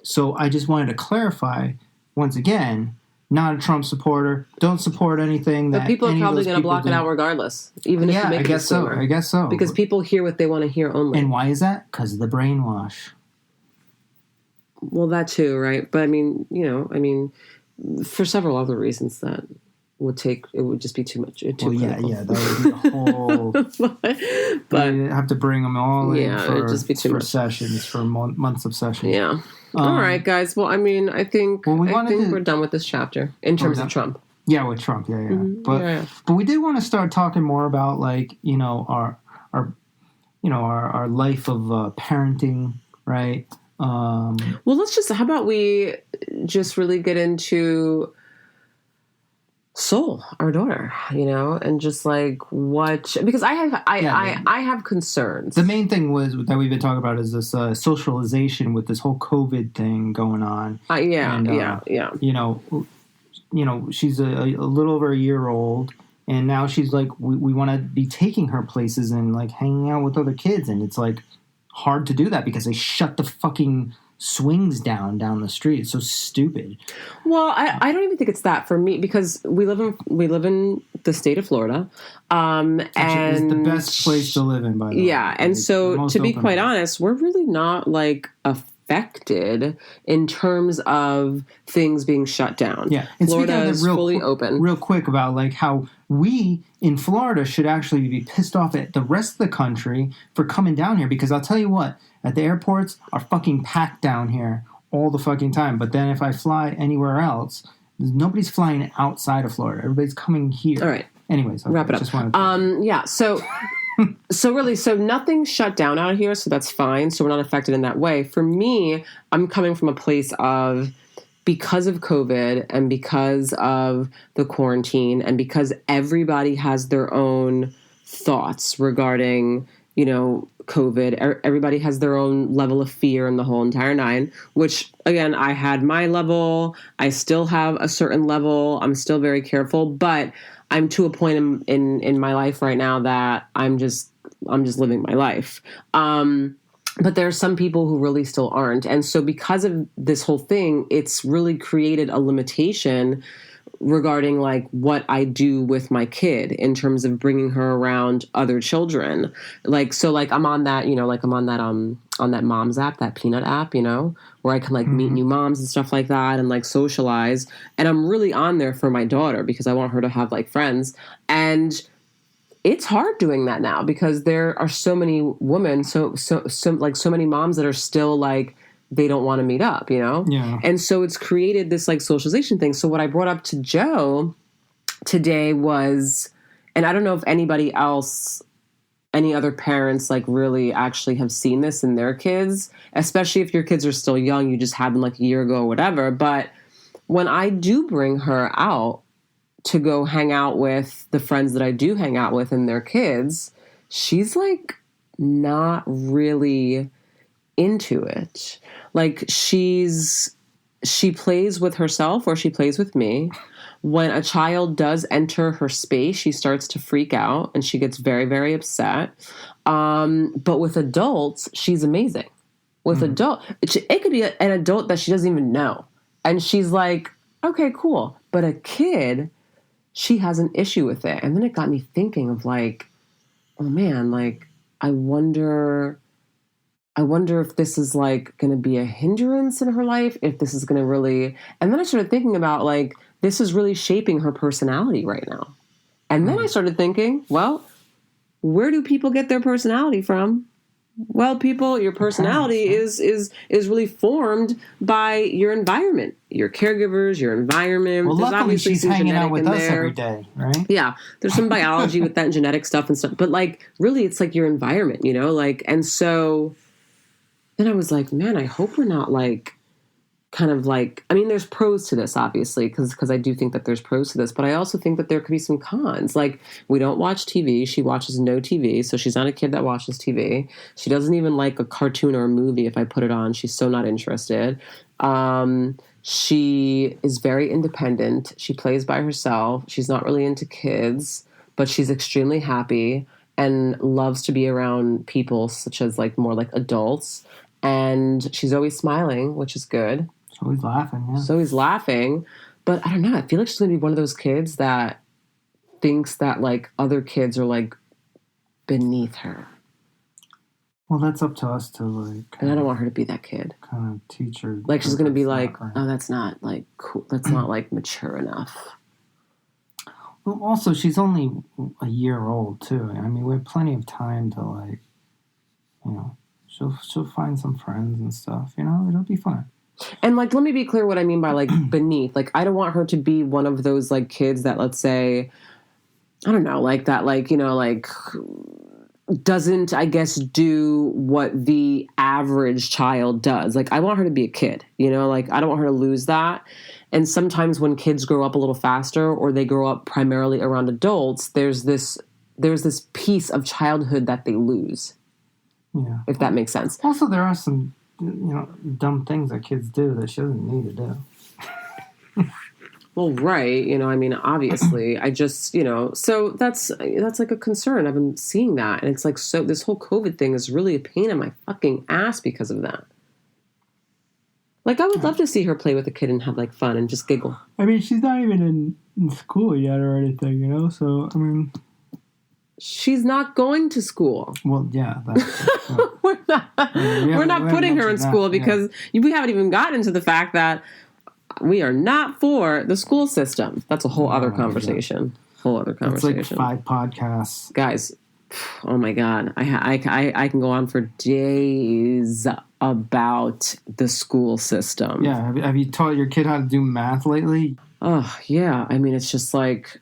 So I just wanted to clarify, once again, not a Trump supporter, don't support anything that... But people are probably going to block it out regardless, even if you make it clear. I guess so. Because people hear what they want to hear only. And why is that? Because of the brainwash. Well, that too, right? But I mean, for several other reasons that it would just be too much. Yeah, that would be a whole... but you have to bring them all in it'd just be too much. Sessions, for months of sessions. Yeah. All right, guys. Well, I mean, I think we're done with this chapter in terms of Trump. Yeah, with Trump. Yeah. Mm-hmm. But we did want to start talking more about like, our life of parenting, right? Well, how about we just really get into Soul, our daughter, and just like because I have concerns. The main thing that we've been talking about is this socialization with this whole COVID thing going on. Yeah. She's a little over a year old, and now she's like, we want to be taking her places and like hanging out with other kids, and it's like hard to do that because they shut the fucking swings down the street. It's so stupid. Well, I don't even think it's that for me, because we live in the state of Florida, and it's the best place to live in, by the way. Yeah, and so to be quite honest, we're really not like affected in terms of things being shut down. Yeah, and Florida is fully open. Real quick about like how we in Florida should actually be pissed off at the rest of the country for coming down here, because I'll tell you what, at the airports are fucking packed down here all the fucking time. But then if I fly anywhere else, nobody's flying outside of Florida. Everybody's coming here. All right. Anyways, okay, wrap it up. Just wanted to yeah. So nothing's shut down out here, so that's fine. So we're not affected in that way. For me, I'm coming from a place of, because of COVID and because of the quarantine and because everybody has their own thoughts regarding, COVID. Everybody has their own level of fear in the whole entire nine, which, again, I had my level. I still have a certain level. I'm still very careful, but I'm to a point in my life right now that I'm just living my life. But there are some people who really still aren't. And so because of this whole thing, it's really created a limitation regarding like what I do with my kid in terms of bringing her around other children. Like, so like I'm on that, on that Moms app, that Peanut app, where I can like meet new moms and stuff like that and like socialize. And I'm really on there for my daughter because I want her to have like friends. And it's hard doing that now because there are so many women, so many moms that are still like, they don't want to meet up, Yeah. And so it's created this like socialization thing. So what I brought up to Joe today was, and I don't know if anybody else, any other parents like really actually have seen this in their kids, especially if your kids are still young, you just had them like a year ago or whatever. But when I do bring her out to go hang out with the friends that I do hang out with and their kids, she's like not really into it. Like she plays with herself or she plays with me. When a child does enter her space, she starts to freak out and she gets very, very upset. But with adults, she's amazing. With it could be an adult that she doesn't even know. And she's like, okay, cool. But a kid, she has an issue with it. And then it got me thinking of like, oh man, like, I wonder I wonder if this is like going to be a hindrance in her life, if this is going to really. And then I started thinking about like, this is really shaping her personality right now. And then I started thinking, well, where do people get their personality from? Well, your personality is really formed by your environment, your caregivers, your environment. Well, There's luckily obviously she's some hanging out genetic with in us there. every day, right? Yeah, there's some biology with that and genetic stuff and stuff. But like, really, it's like your environment, you know? Like, and so then I was like, man, I hope we're not like kind of like, I mean, there's pros to this, obviously, because I do think that there's pros to this, but I also think that there could be some cons. Like, we don't watch TV. She watches no TV, so she's not a kid that watches TV. She doesn't even like a cartoon or a movie if I put it on. She's so not interested. She is very independent. She plays by herself. She's not really into kids, but she's extremely happy and loves to be around people such as like more like adults. And she's always smiling, which is good. So he's laughing, yeah. So he's laughing. But I don't know. I feel like she's going to be one of those kids that thinks that, like, other kids are, like, beneath her. Well, that's up to us to, like... And I don't want her to be that kid. Kind of teach her... Like, she's going to be like, right. oh, that's not, like, cool. That's not, like, mature enough. Well, also, she's only a year old, too. I mean, we have plenty of time to, like, you know... She'll find some friends and stuff, you know? It'll be fun. And, like, let me be clear what I mean by, like, beneath. Like, I don't want her to be one of those, like, kids that, let's say, I don't know, like, that, like, you know, like, doesn't, I guess, do what the average child does. Like, I want her to be a kid, you know? Like, I don't want her to lose that. And sometimes when kids grow up a little faster or they grow up primarily around adults, there's this piece of childhood that they lose. Yeah. If that makes sense. Also, there are some, you know, dumb things that kids do that she doesn't need to do. Well, right. You know, I mean, obviously, I just, you know, so that's like a concern. I've been seeing that. And it's like, so this whole COVID thing is really a pain in my fucking ass because of that. Like, I would love to see her play with a kid and have, like, fun and just giggle. I mean, she's not even in school yet or anything, you know? So, I mean... She's not going to school. Well, yeah. We're not putting her in school because we haven't even gotten into the fact that we are not for the school system. That's a whole other conversation. Whole other conversation. It's like 5 podcasts. Guys, oh my God. I can go on for days about the school system. Yeah. Have you taught your kid how to do math lately? Oh, yeah. I mean, it's just like...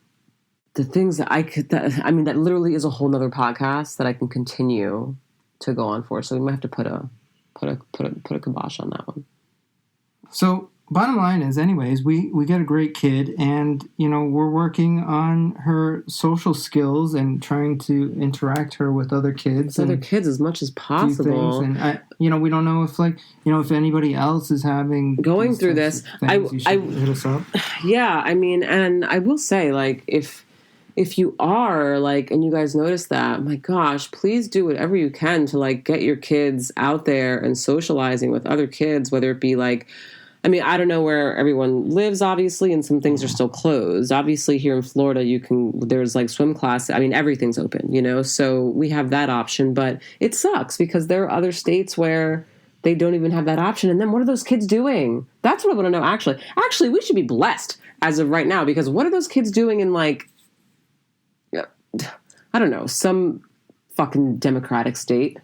the things that that literally is a whole nother podcast that I can continue to go on for. So we might have to put a kibosh on that one. So bottom line is, anyways, we get a great kid, and you know we're working on her social skills and trying to interact her with other kids, as much as possible. And you know, we don't know if if anybody else is going through this. You should hit us up. Yeah, I mean, and I will say, like, if you are, like, and you guys notice that, my gosh, please do whatever you can to, like, get your kids out there and socializing with other kids, whether it be, like, I mean, I don't know where everyone lives, obviously, and some things are still closed. Obviously, here in Florida, there's, like, swim class. I mean, everything's open, you know, so we have that option, but it sucks because there are other states where they don't even have that option. And then what are those kids doing? That's what I want to know, actually. Actually, we should be blessed as of right now, because what are those kids doing in, like, I don't know, some fucking democratic state.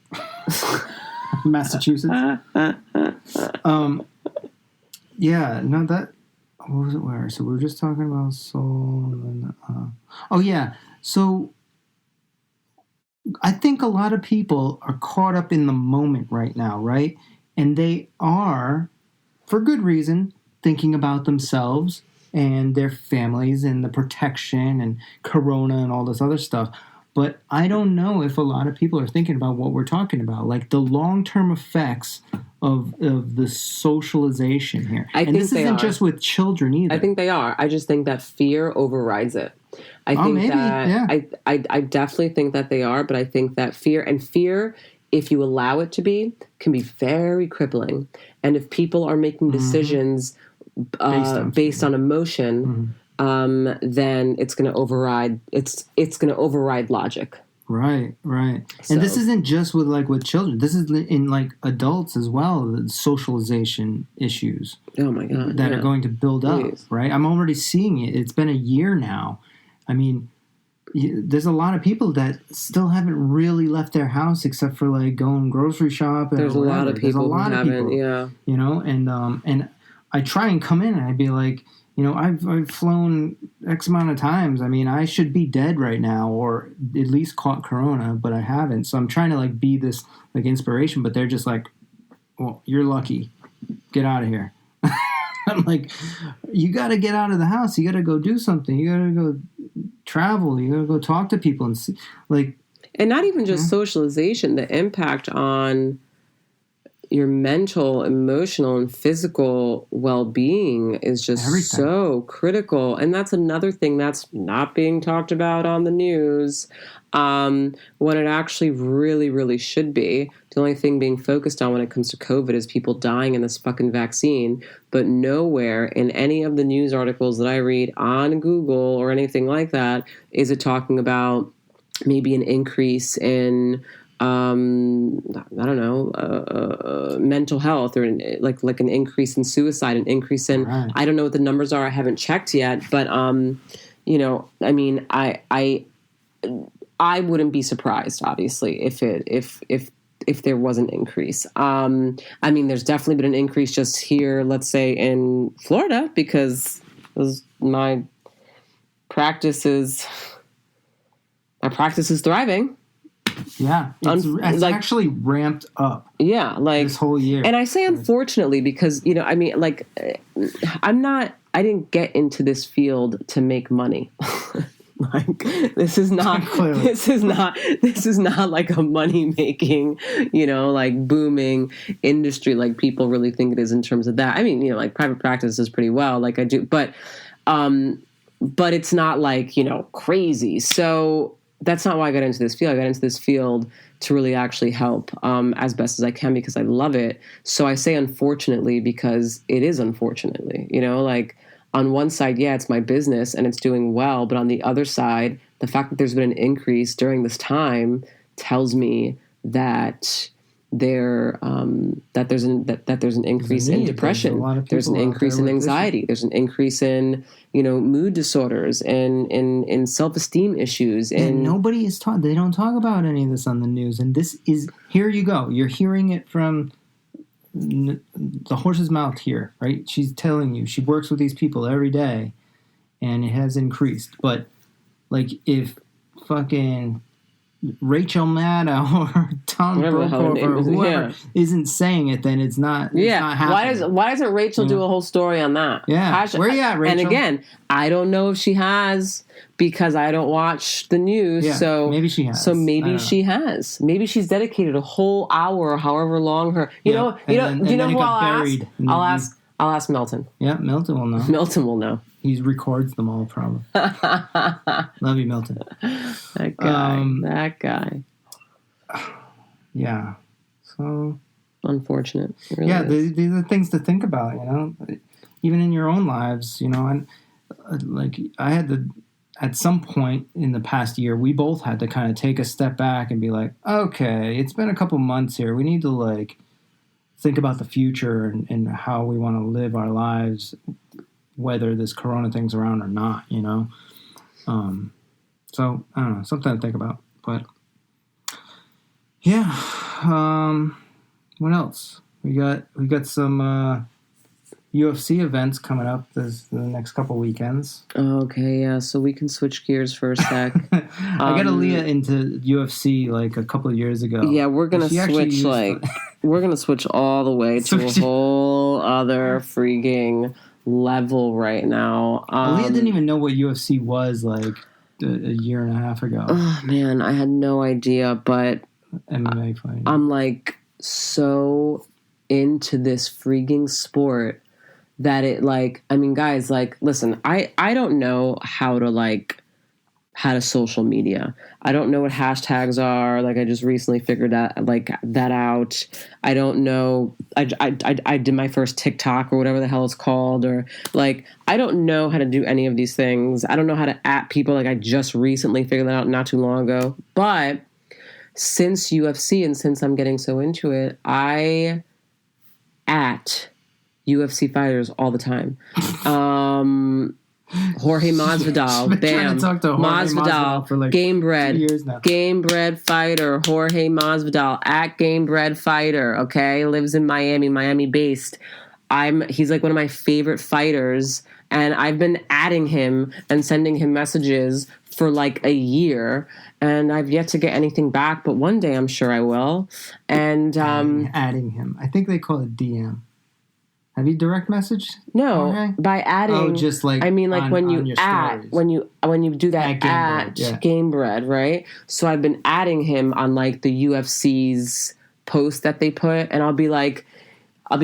Massachusetts. Yeah, no, that, what was it where? So we were just talking about soul and, oh yeah. So I think a lot of people are caught up in the moment right now, right? And they are, for good reason, thinking about themselves and their families and the protection and corona and all this other stuff. But I don't know if a lot of people are thinking about what we're talking about, like the long-term effects of the socialization here. And this isn't just with children either. I think they are. I just think that fear overrides it. I definitely think that they are, but I think that fear, if you allow it to be, can be very crippling. And if people are making decisions based on emotion, then it's going to override. It's going to override logic. Right. So- And this isn't just with children. This is in like adults as well. The socialization issues Oh my God. that yeah. are going to build up. Please. Right. I'm already seeing it. It's been a year now. I mean, there's a lot of people that still haven't really left their house except for like going grocery shopping. There's a or lot whatever. of people There's a lot who of haven't. people, Yeah. you know, and I try and come in and I'd be like, you know, I've flown X amount of times. I mean, I should be dead right now, or at least caught corona, but I haven't. So I'm trying to like be this like inspiration, but they're just like, well, you're lucky. Get out of here. I'm like, you got to get out of the house. You got to go do something. You got to go travel. You got to go talk to people and see, like, And not even just socialization, the impact on your mental, emotional, and physical well-being is just Everything. so critical. And that's another thing that's not being talked about on the news, when it actually really, really should be. The only thing being focused on when it comes to COVID is people dying in this fucking vaccine. But nowhere in any of the news articles that I read on Google or anything like that is it talking about maybe an increase in I don't know, mental health, or like an increase in suicide, an increase in, Right. I don't know what the numbers are. I haven't checked yet, but you know, I mean, I wouldn't be surprised, obviously, if there was an increase. I mean, there's definitely been an increase just here, let's say in Florida, because my practice is thriving. yeah, it's like- actually ramped up Yeah, like this whole year. And I say unfortunately because, you know, I mean, like, I didn't get into this field to make money. Like, this is not Clearly. this is not like a money making, you know, like booming industry like people really think it is in terms of that. I mean, you know, like private practice is pretty well, like I do, but it's not like, you know, crazy. So that's not why I got into this field. I got into this field to really actually help as best as I can because I love it. So I say unfortunately because it is unfortunately, you know, like on one side, yeah, it's my business and it's doing well. But on the other side, the fact that there's been an increase during this time tells me that there's an increase in need. depression. There's a lot of There's an people out increase there in with anxiety. There's an increase in, you know, mood disorders and in self-esteem issues. And And nobody is taught. They don't talk about any of this on the news. And this is, here you go. You're hearing it from the horse's mouth here, right? She's telling you she works with these people every day, and it has increased. But like, if fucking Rachel Maddow or Tom Whatever the hell her Brokaw name or is, whoever yeah. isn't saying it, then it's not. It's yeah, not happening. why doesn't Rachel do a whole story on that? Yeah. Where you at, Rachel? And again, I don't know if she has because I don't watch the news. Yeah, so maybe she has. So I maybe don't she has. Maybe she's dedicated a whole hour, or however long her. You Yeah, know. and Do you know then it who got I'll buried, ask? and then I'll ask Milton. Yeah, Milton will know. Milton will know. He records them all, probably. Love you, Milton. That guy. That guy. Yeah. So Unfortunate. It really yeah, is. these are things to think about, you know, even in your own lives, you know. And like I had to, at some point in the past year, we both had to kind of take a step back and be like, okay, it's been a couple months here. We need to like think about the future and how we want to live our lives, whether this Corona thing's around or not, you know. So I don't know, something to think about. But yeah, what else? We got some UFC events coming up the next couple weekends. Okay, yeah. So we can switch gears for a sec. I got Aaliyah into UFC like a couple of years ago. Yeah, we're gonna She actually switch used like we're gonna switch all the way to a Switch. whole other freaking level right now. Aaliyah didn't even know what UFC was like a year and a half ago. Oh man, I had no idea, but MMA fighting. I'm like so into this freaking sport that it like, I mean, guys, like, listen, I don't know how to like how to social media. I don't know what hashtags are. Like I just recently figured that out. I don't know. I did my first TikTok or whatever the hell it's called, or like I don't know how to do any of these things. I don't know how to at people. Like I just recently figured that out not too long ago. But since UFC and since I'm getting so into it, I at UFC fighters all the time. Jorge Masvidal, bam. Masvidal, for like Gamebred, 2 years now. Gamebred fighter, Jorge Masvidal at Gamebred fighter. Okay, lives in Miami based. He's like one of my favorite fighters, and I've been adding him and sending him messages for like a year, and I've yet to get anything back. But one day I'm sure I will. And adding him, I think they call it DM. Have you direct messaged? No, Jorge? by adding. Oh, just like I mean, like on, when on you your at stories. when you do that At Gamebred, yeah. Gamebred, right? So I've been adding him on like the UFC's post that they put, and I'll be like at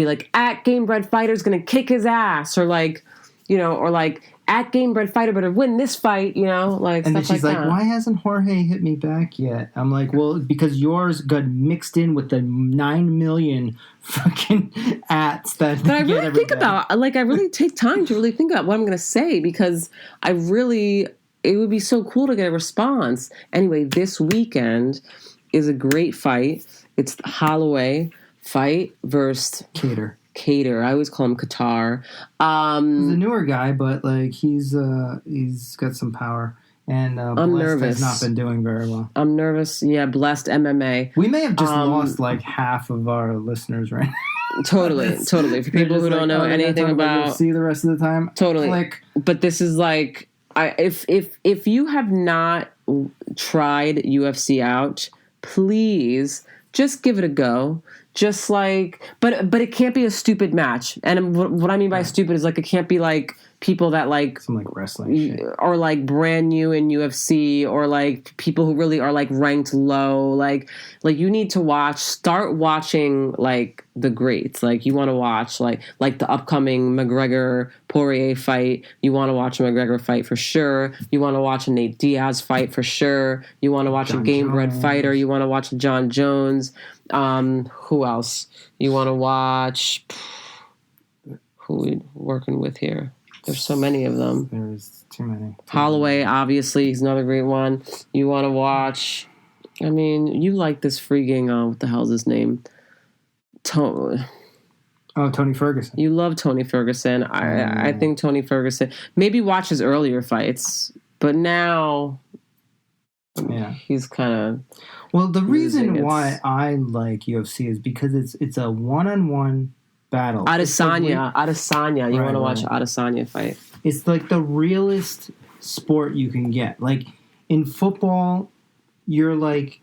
Gamebred fighter's gonna kick his ass, or like, you know, or like at Gamebred fighter better win this fight, you know, like And then stuff she's like like, that. why hasn't Jorge hit me back yet? I'm like, well, because yours got mixed in with the 9 million fucking ats that But I they get really every think day. about, like, I really take time to really think about what I'm going to say, because it would be so cool to get a response. Anyway, this weekend is a great fight. It's the Holloway fight versus Cater. I always call him Qatar. He's a newer guy, but like he's got some power. And I'm Blessed nervous. has not been doing very well. I'm nervous. Yeah, Blessed MMA. We may have just lost like half of our listeners right now. Totally. For They're people who just don't like, know they're anything talking about UFC the rest of the time. Totally. Click. But this is like, if you have not tried UFC out, please just give it a go. Just like, but it can't be a stupid match. And what I mean by stupid is like it can't be like people that like Some like wrestling shit. are like brand new in UFC, or like people who really are like ranked low. Like you need to start watching like the greats. Like you want to watch like the upcoming McGregor Poirier fight. You want to watch a McGregor fight for sure. You want to watch a Nate Diaz fight for sure. You want to watch John a Gamebred Jones. fighter. You want to watch a John Jones. Who else? You want to watch? Who we working with here? There's so many of them. There's too many. Holloway, obviously, he's another great one. You want to watch? I mean, you like this freaking what the hell's his name? Oh, Tony Ferguson. You love Tony Ferguson. I think Tony Ferguson. Maybe watch his earlier fights, but now, Yeah. he's kind of. Well, the losing reason its- why I like UFC is because it's a one-on-one battle. It's like Adesanya. You Right, want to watch right. Adesanya fight? it's like the realest sport you can get. Like in football, you're like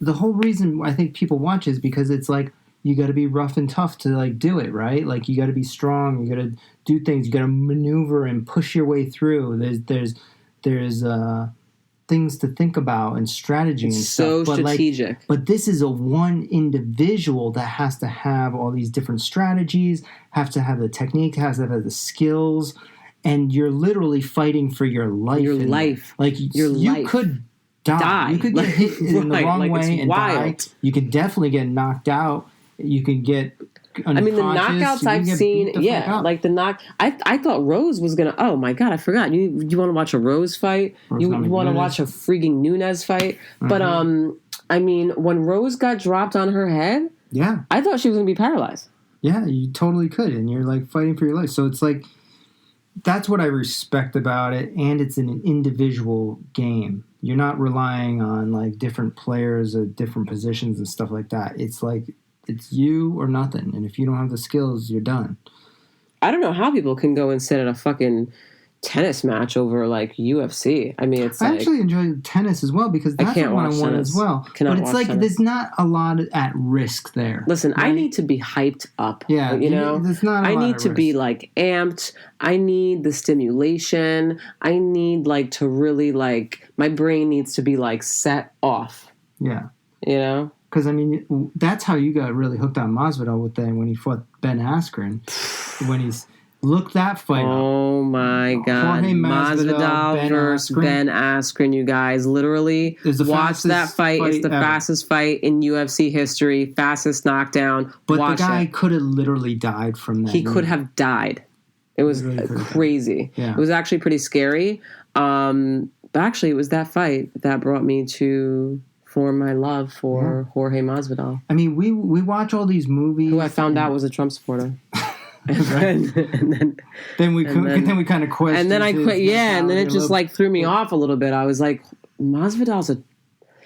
the whole reason I think people watch is because it's like you got to be rough and tough to like do it, right? Like you got to be strong, you got to do things, you got to maneuver and push your way through. There's things to think about and strategy and So stuff. strategic. But this is a one individual that has to have all these different strategies, have to have the technique, has to have the skills, and you're literally fighting for your life. Your in there. life. Like Your you life. could die. You could get Like, hit in the right, wrong like, it's way and die. wild. You could definitely get knocked out. You can get I mean, the unconscious. knockouts You I've can get seen, beat the fuck yeah, up. like I thought Rose was gonna. Oh my god, I forgot. You want to watch a Rose fight? Rose You Namajunas. want to watch a freaking Nunes fight? But I mean, when Rose got dropped on her head, yeah. I thought she was gonna be paralyzed. Yeah, you totally could, and you're like fighting for your life. So it's like that's what I respect about it, and it's an individual game. You're not relying on like different players at different positions and stuff like that. It's like it's you or nothing, and if you don't have the skills, you're done. I don't know how people can go and sit at a fucking tennis match over like UFC. I mean, it's I like actually enjoy tennis as well because that's can't what I watch want tennis. as well. Cannot But it's watch like tennis. there's not a lot at risk there. listen. I right? need to be hyped up. Yeah, you know. there's not. I I need to be like amped. I need the stimulation. I need like to really like my brain needs to be like set off. Yeah. You know? Because, I mean, that's how you got really hooked on Masvidal when he fought Ben Askren. When he's Look that fight up. Oh my God. Jorge Masvidal, Masvidal Ben versus Askren. Ben Askren, you guys. Literally, It's the watch that fastest fight. It's fight the ever. fastest fight in UFC history. Fastest knockdown. But watch the guy it. could have literally died from that. He could have died. It was Literally could have crazy. Yeah. It was actually pretty scary. But actually, it was that fight that brought me to form my love for Jorge Masvidal, I mean, we watch all these movies. who I found out was a Trump supporter. and then Then we then- we kind of question. and then I quit. Yeah, and then it just like threw me off a little bit. I was like, Masvidal's a.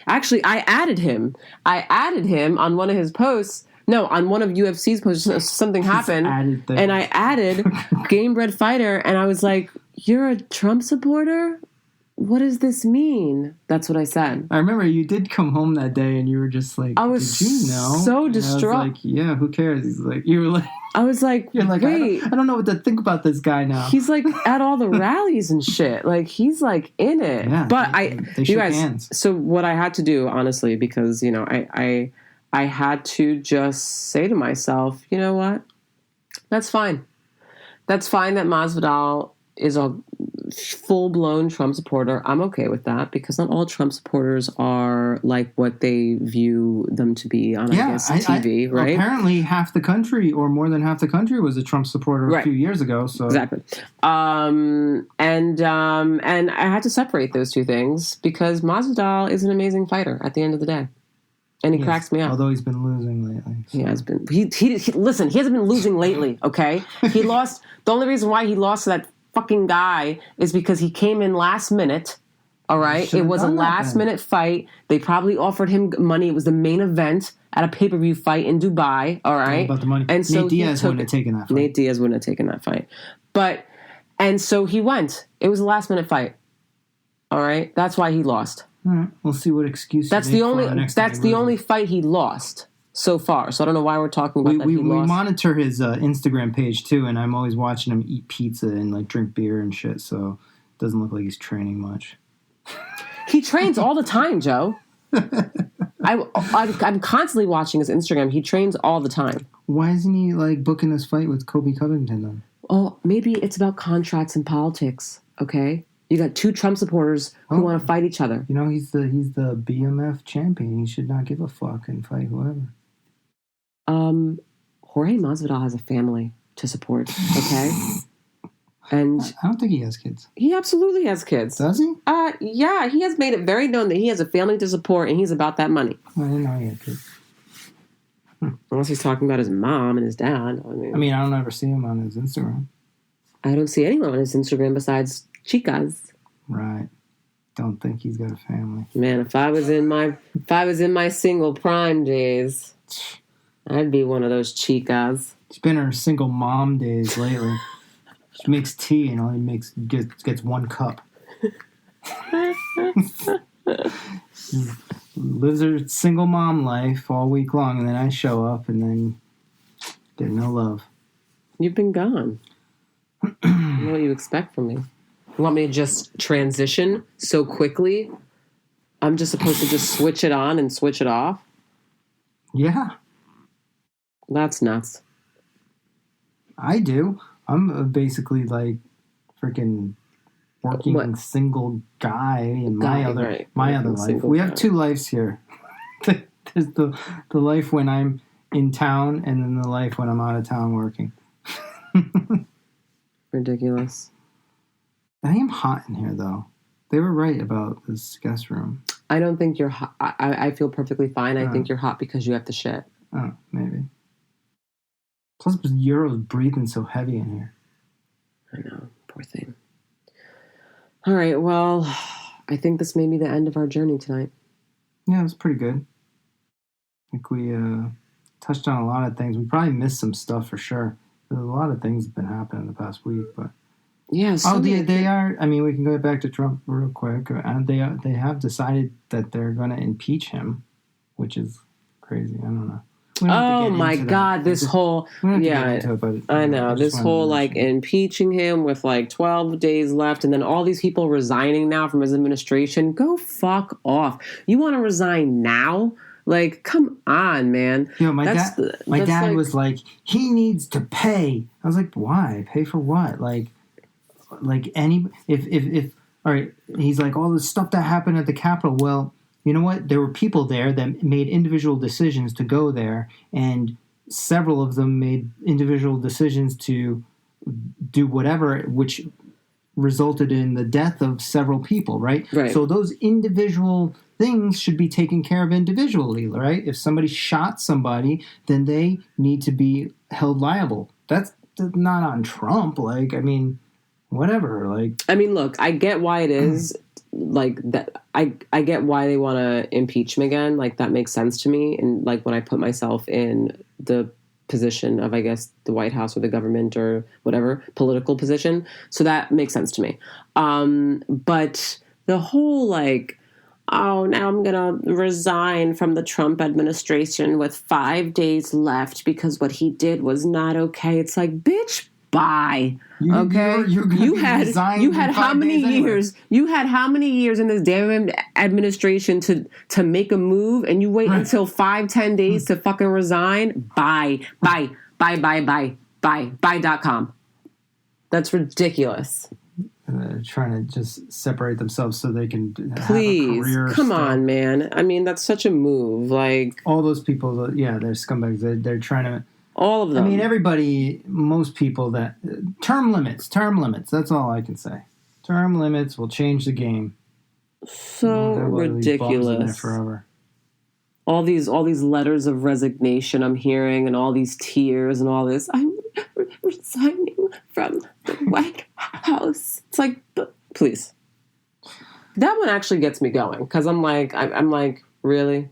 Actually, I added him. On one of his posts. No, on one of UFC's posts. Something happened, and I added Game Bred Fighter, and I was like, "You're a Trump supporter? What does this mean?" That's what I said. I remember you did come home that day, and you were just like, I was "Did you know?" so And distraught. I was like, "Yeah, who cares?" He's like, "You were like, I was like, you're like, wait. I don't know what to think about this guy now." He's like at all the rallies and shit. Like he's like in it. Yeah, but they you shook guys. hands. So what I had to do, honestly, because I had to just say to myself, you know what? That's fine. That's fine that Masvidal is a full-blown Trump supporter. I'm okay with that because not all Trump supporters are like what they view them to be on, I guess, TV, right? Apparently, half the country, or more than half the country, was a Trump supporter a Right. few years ago. So Exactly. And I had to separate those two things because Masvidal is an amazing fighter at the end of the day. And he Yes, cracks me up. Although he's been losing lately. He has been. He listen. He hasn't been losing lately. Okay, he lost. The only reason why he lost to that fucking guy is because he came in last minute. All right, it should've was a done that last then. minute fight. They probably offered him money. It was the main event at a pay per view fight in Dubai. All right, About the money. And so Nate Diaz he wouldn't have taken that fight. Nate Diaz wouldn't have taken that fight, and so he went. It was a last minute fight. All right, that's why he lost. All right, we'll see what excuse. That's the only fight he lost so far. So I don't know why we're talking about that. We He lost. monitor his Instagram page too, and I'm always watching him eat pizza and like drink beer and shit. So it doesn't look like he's training much. He trains all the time, Joe. I'm constantly watching his Instagram. He trains all the time. Why isn't he like booking this fight with Kobe Covington then? Oh, maybe it's about contracts and politics. Okay, you got two Trump supporters who want to fight each other. You know, he's the BMF champion. He should not give a fuck and fight whoever. Jorge Masvidal has a family to support. Okay, and I don't think he has kids. he absolutely has kids. Does he? Yeah, he has made it very known that he has a family to support, and he's about that money. I didn't know he had kids. Unless he's talking about his mom and his dad. I mean, I don't ever see him on his Instagram. I don't see anyone on his Instagram besides chicas. Right. Don't think he's got a family. Man, if I was in my single prime days, I'd be one of those chicas. She's been in her single mom days lately. She makes tea and only gets one cup. Lives her single mom life all week long, and then I show up and then get no love. You've been gone. I don't know what you expect from me. You want me to just transition so quickly? I'm just supposed to just switch it on and switch it off? Yeah, That's nuts. I do. I'm basically like freaking working What? single guy in my Guy, other right. my Working other life. single We guy. have two lives here. There's the life when I'm in town, and then the life when I'm out of town working. Ridiculous. I am hot in here, though. They were right about this guest room. I don't think you're hot. I feel perfectly fine. I think you're hot because you have to shit. Oh, maybe. Plus, Euro's breathing so heavy in here. I know. Poor thing. All right. Well, I think this may be the end of our journey tonight. Yeah, it was pretty good. I think we touched on a lot of things. We probably missed some stuff for sure. There's a lot of things that have been happening the past week, but Yeah. they are. I mean, we can go back to Trump real quick. They have decided that they're going to impeach him, which is crazy. I don't know. We don't have to Oh get my into that. God! This whole We don't have to yeah. get into it, but I know just this wanted whole to like mention it. impeaching him with like 12 days left, and then all these people resigning now from his administration. Go fuck off! You want to resign now? Like, come on, man. You know, my That's dad like- was like, he needs to pay. I was like, why? Pay for what? Like any if all right, he's like, all this stuff that happened at the Capitol. Well, you know what? There were people there that made individual decisions to go there, and several of them made individual decisions to do whatever, which resulted in the death of several people, right? Right. So those individual things should be taken care of individually, right? If somebody shot somebody, then they need to be held liable. That's not on Trump. Like, I mean, whatever. Like, I mean, look, I get why it is like that. I get why they want to impeach him again. Like, that makes sense to me. And like, when I put myself in the position of, I guess, the White House or the government or whatever political position, so that makes sense to me. But the whole like, oh, now I'm gonna resign from the Trump administration with 5 days left because what he did was not okay. It's like, bitch, bye. Okay, you're gonna be resigned you in had 5 how many days anyway. years? You had how many years in this damn administration to make a move, and you wait until 5-10 days to fucking resign? Bye. Buy.com. That's ridiculous. trying to just separate themselves so they can have a Please, career. come still. on, man. I mean, that's such a move. Like, All those people, they're scumbags. They're trying to. all of I them. mean, most people that term limits. That's all I can say. Term limits will change the game. so There will be bums in there ridiculous. forever. All these letters of resignation I'm hearing, and all these tears and all this. I'm resigning from the White House. It's like, please. That one actually gets me going because I'm like, really?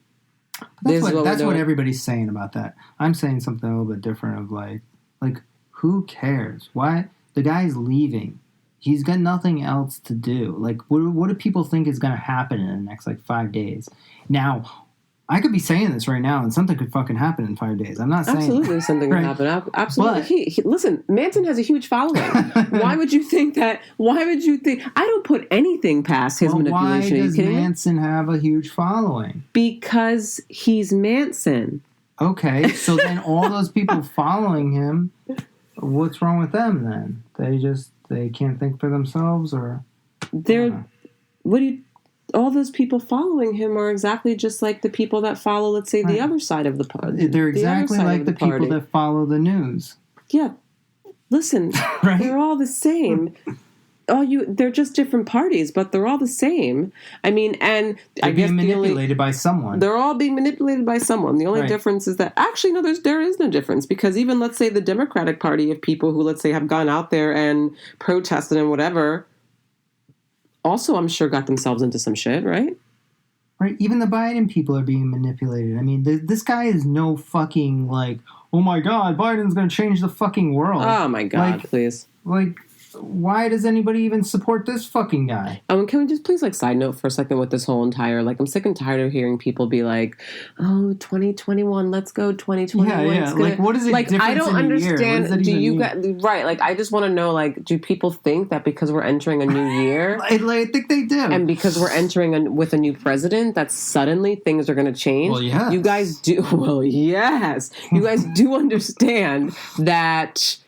This is what we're That's what doing? everybody's saying about that. I'm saying something a little bit different. Of like who cares? Why the guy's leaving? He's got nothing else to do. Like, what do people think is going to happen in the next 5 days? Now, I could be saying this right now, and something could fucking happen in 5 days. I'm not saying Absolutely, something Right. can happen. Absolutely. But- He listen, Manson has a huge following. Why would you think that? Why would you think? I don't put anything past his Well, why manipulation. Are you does kidding me? Manson have a huge following? Because he's Manson. Okay, so then all those people following him, what's wrong with them then? They can't think for themselves, or They're all those people following him are exactly just like the people that follow, let's say, the Right. other side of the party. they're exactly like the people that follow the news, Yeah. Listen, right? they're all the same. They're just different parties, but they're all the same. I mean, and They're I guess being the only manipulated by someone. they're all being manipulated by someone. The only Right. difference is that actually, no, there is no difference because even let's say the Democratic Party of people who let's say have gone out there and protested and whatever, also I'm sure got themselves into some shit, right? Right? Even the Biden people are being manipulated. I mean, this guy is no fucking oh my god, Biden's going to change the fucking world. Oh my god, Like- please. Why does anybody even support this fucking guy? Can we just please side note for a second with this whole entire I'm sick and tired of hearing people be like, "Oh, 2021, let's go 2021." Yeah. It's gonna-" What is it? I don't understand. Do you guys? guys right? I just want to know. Do people think that because we're entering a new year I think they do. and because we're entering with a new president, that suddenly things are going to change? Well, yes. You guys do. Well, yes, you guys do understand that.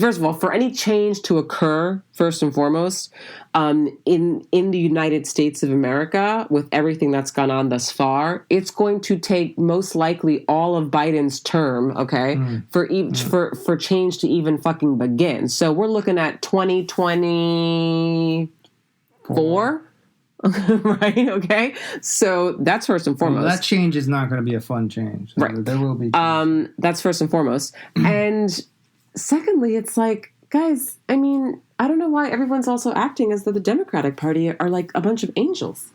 First of all, for any change to occur, first and foremost, in the United States of America, with everything that's gone on thus far, it's going to take most likely all of Biden's term, okay, for change to even fucking begin. So we're looking at 2024. Right? Okay. So that's first and foremost. Well, that change is not going to be a fun change. Right. There will be. That's first and foremost. And secondly, it's guys, I mean, I don't know why everyone's also acting as though the Democratic Party are like a bunch of angels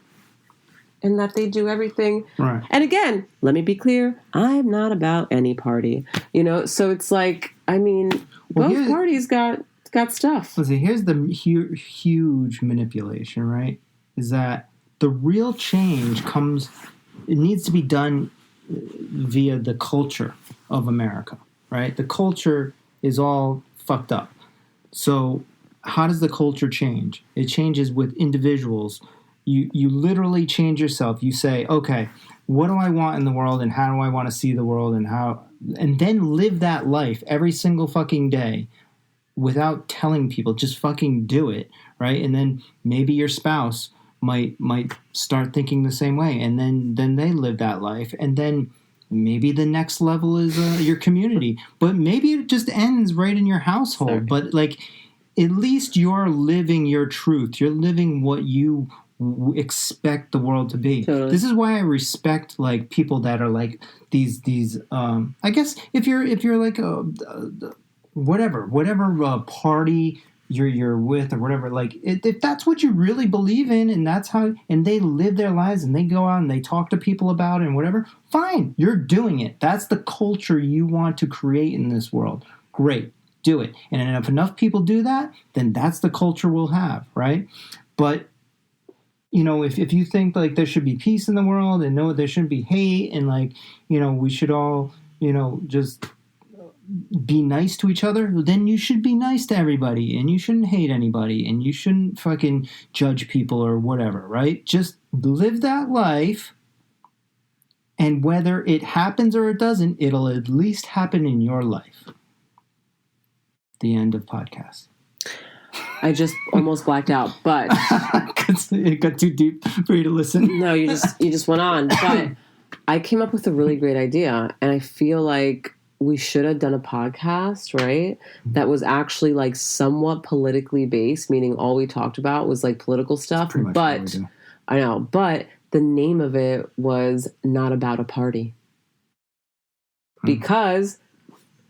and that they do everything. Right. And again, let me be clear, I'm not about any party, so it's I mean, Well, both parties got stuff. Listen, here's the huge manipulation, right? Is that the real change it needs to be done via the culture of America, right? The culture is all fucked up. So how does the culture change? It changes with individuals. You literally change yourself. You say, okay, what do I want in the world and how do I want to see the world and then live that life every single fucking day without telling people, just fucking do it, right? And then maybe your spouse might start thinking the same way, and then they live that life, and then maybe the next level is your community, but maybe it just ends right in your household. Sorry. But like, at least you're living your truth. You're living what you expect the world to be. Totally. This is why I respect like people that are like these. I guess if you're like whatever party you're with or whatever, like if that's what you really believe in and that's how, and they live their lives and they go out and they talk to people about it and whatever, fine, you're doing it. That's the culture you want to create in this world. Great, do it. And if enough people do that, then that's the culture we'll have, right? But you know, if you think like there should be peace in the world and no, there shouldn't be hate and like, you know, we should all, you know, just be nice to each other, then you should be nice to everybody and you shouldn't hate anybody and you shouldn't fucking judge people or whatever, right? Just live that life, and whether it happens or it doesn't, it'll at least happen in your life. The end of podcast. I just almost blacked out, but It got too deep for you to listen. no, you just went on. But I came up with a really great idea, and I feel like we should have done a podcast, right? That was actually like somewhat politically based, meaning all we talked about was like political stuff. Pretty much what we But do. I know, but the name of it was Not About a Party. Because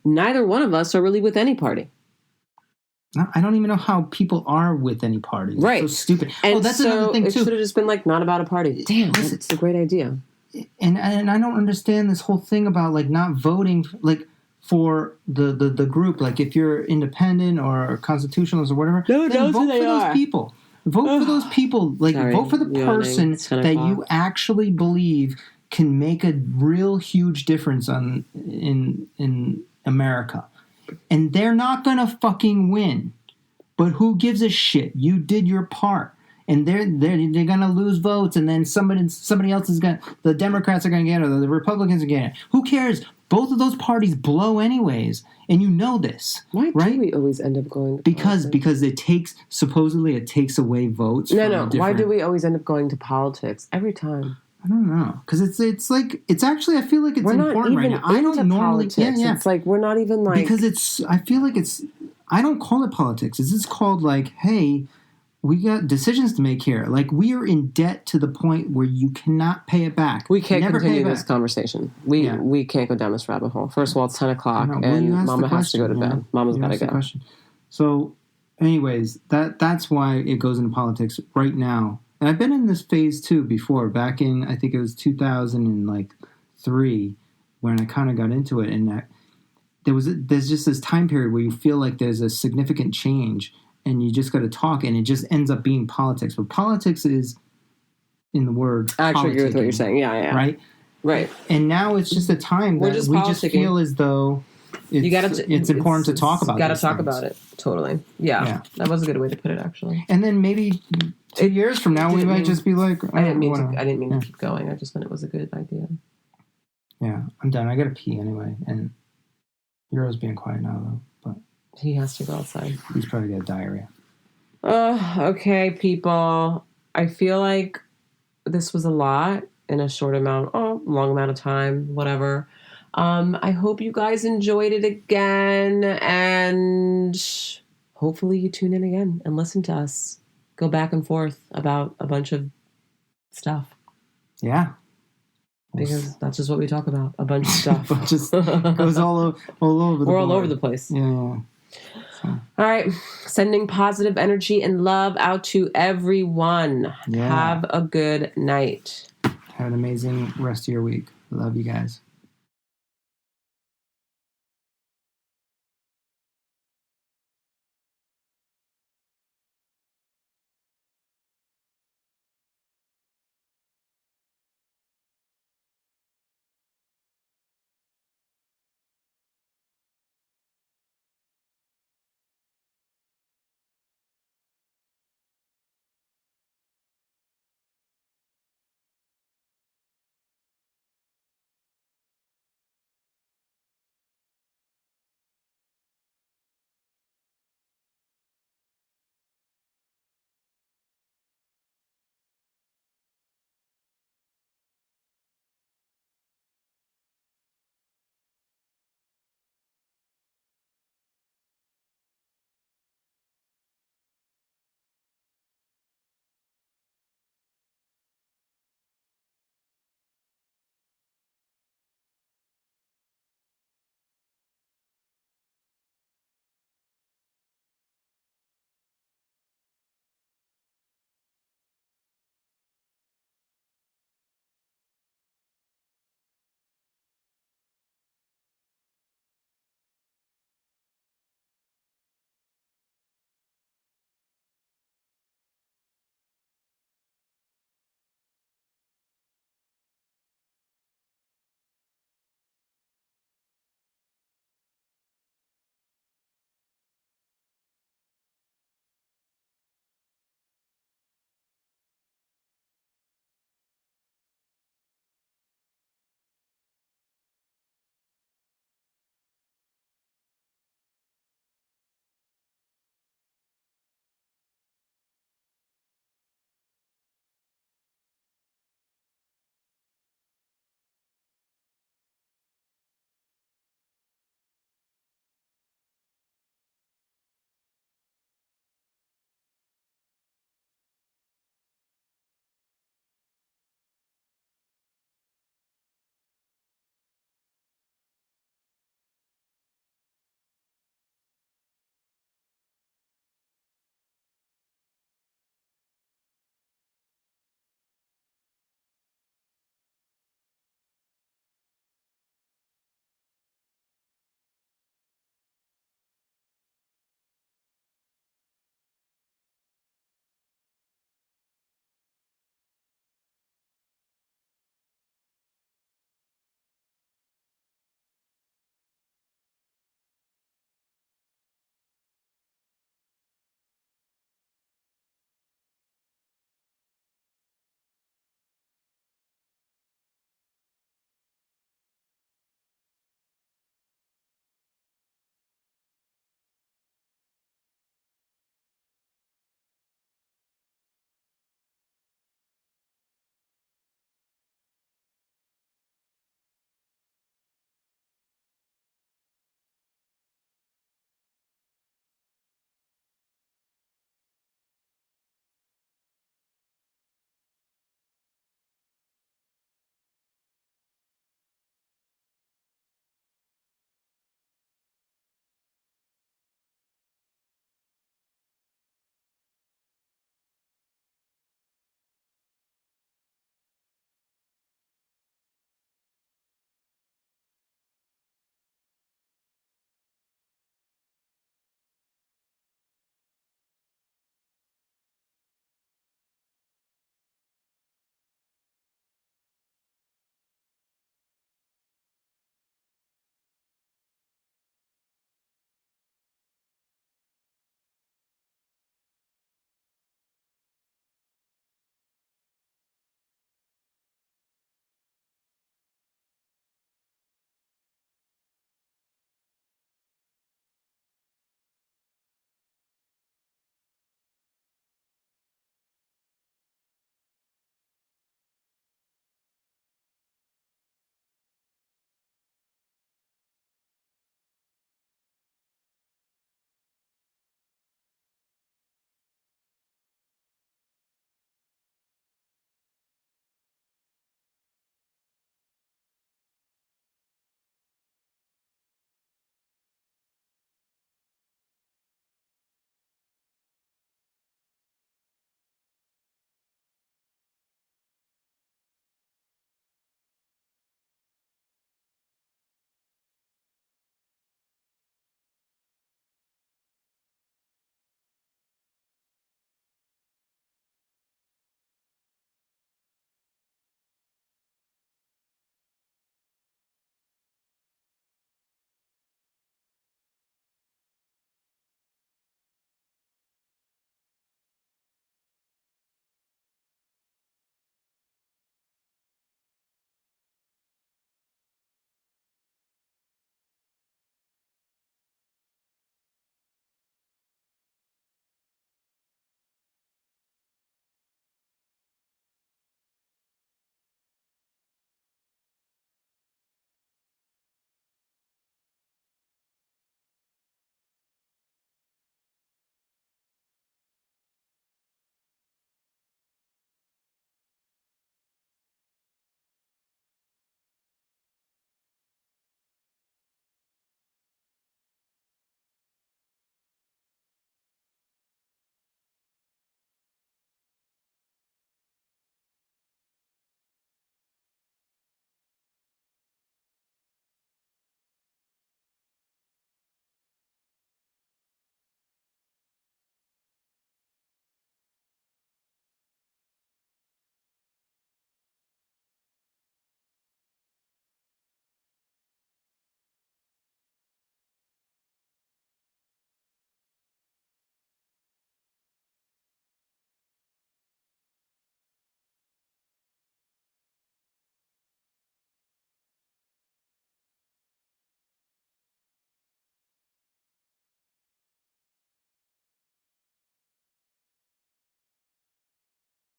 neither one of us are really with any party. No, I don't even know how people are with any party. It's Right. so stupid. And that's so another thing it too. should have just been like Not About a Party. Damn, Listen. that's a great idea. And I don't understand this whole thing about like not voting like for the group. Like if you're independent or constitutionalist or whatever, No one then knows vote who for they those are. people. Vote for those people. Like Sorry, vote for the yawning. person It's 10 that o'clock. you actually believe can make a real huge difference in America. And they're not gonna fucking win. But who gives a shit? You did your part. And they're gonna lose votes, and then somebody else is the Democrats are gonna get it, or the Republicans are gonna get it. Who cares? Both of those parties blow anyways, and you know this, Why right? do we always end up going to Because politics? it takes away votes. No, from no. a Why do different- we always end up going to politics every time? I don't know. Because it's like it's actually I feel like it's We're not important even right now. I don't into normally politics. yeah. It's like we're not even like Because I feel like I don't call it politics. It's just called like, hey, we got decisions to make here. Like we are in debt to the point where you cannot pay it back. we can't Never pay continue it this back. conversation. Yeah. We can't go down this rabbit hole. First of all, it's 10 o'clock, I know. Well, you and asked Mama the has to go to question, bed. yeah. Mama's You got to asked the go. question. So, anyways, that's why it goes into politics right now. And I've been in this phase too before. Back in I think it was 2003 when I kind of got into it, and there's just this time period where you feel like there's a significant change, and you just got to talk, and it just ends up being politics. But politics is, in the word, I actually agree with what you're politicking, saying. Yeah. right? Right. And now it's just a time We're that just we just politicking. feel as though it's important to talk about. Got to these talk things. about it. Totally. Yeah. That was a good way to put it, actually. And then maybe 2 years from now, we didn't might mean- just be like, I didn't mean whatever. to keep going. I just meant it was a good idea. Yeah, I'm done. I got to pee anyway. And Euro's being quiet now, though. But He has to go outside. he's probably got diarrhea. Okay, people. I feel like this was a lot in a long amount of time, whatever. I hope you guys enjoyed it again, and hopefully you tune in again and listen to us go back and forth about a bunch of stuff, Yeah. because that's just what we talk about, a bunch of stuff. But just goes all over the We're all board. over the place. Yeah. So, All right, sending positive energy and love out to everyone. Yeah. Have a good night. have an amazing rest of your week. Love you guys.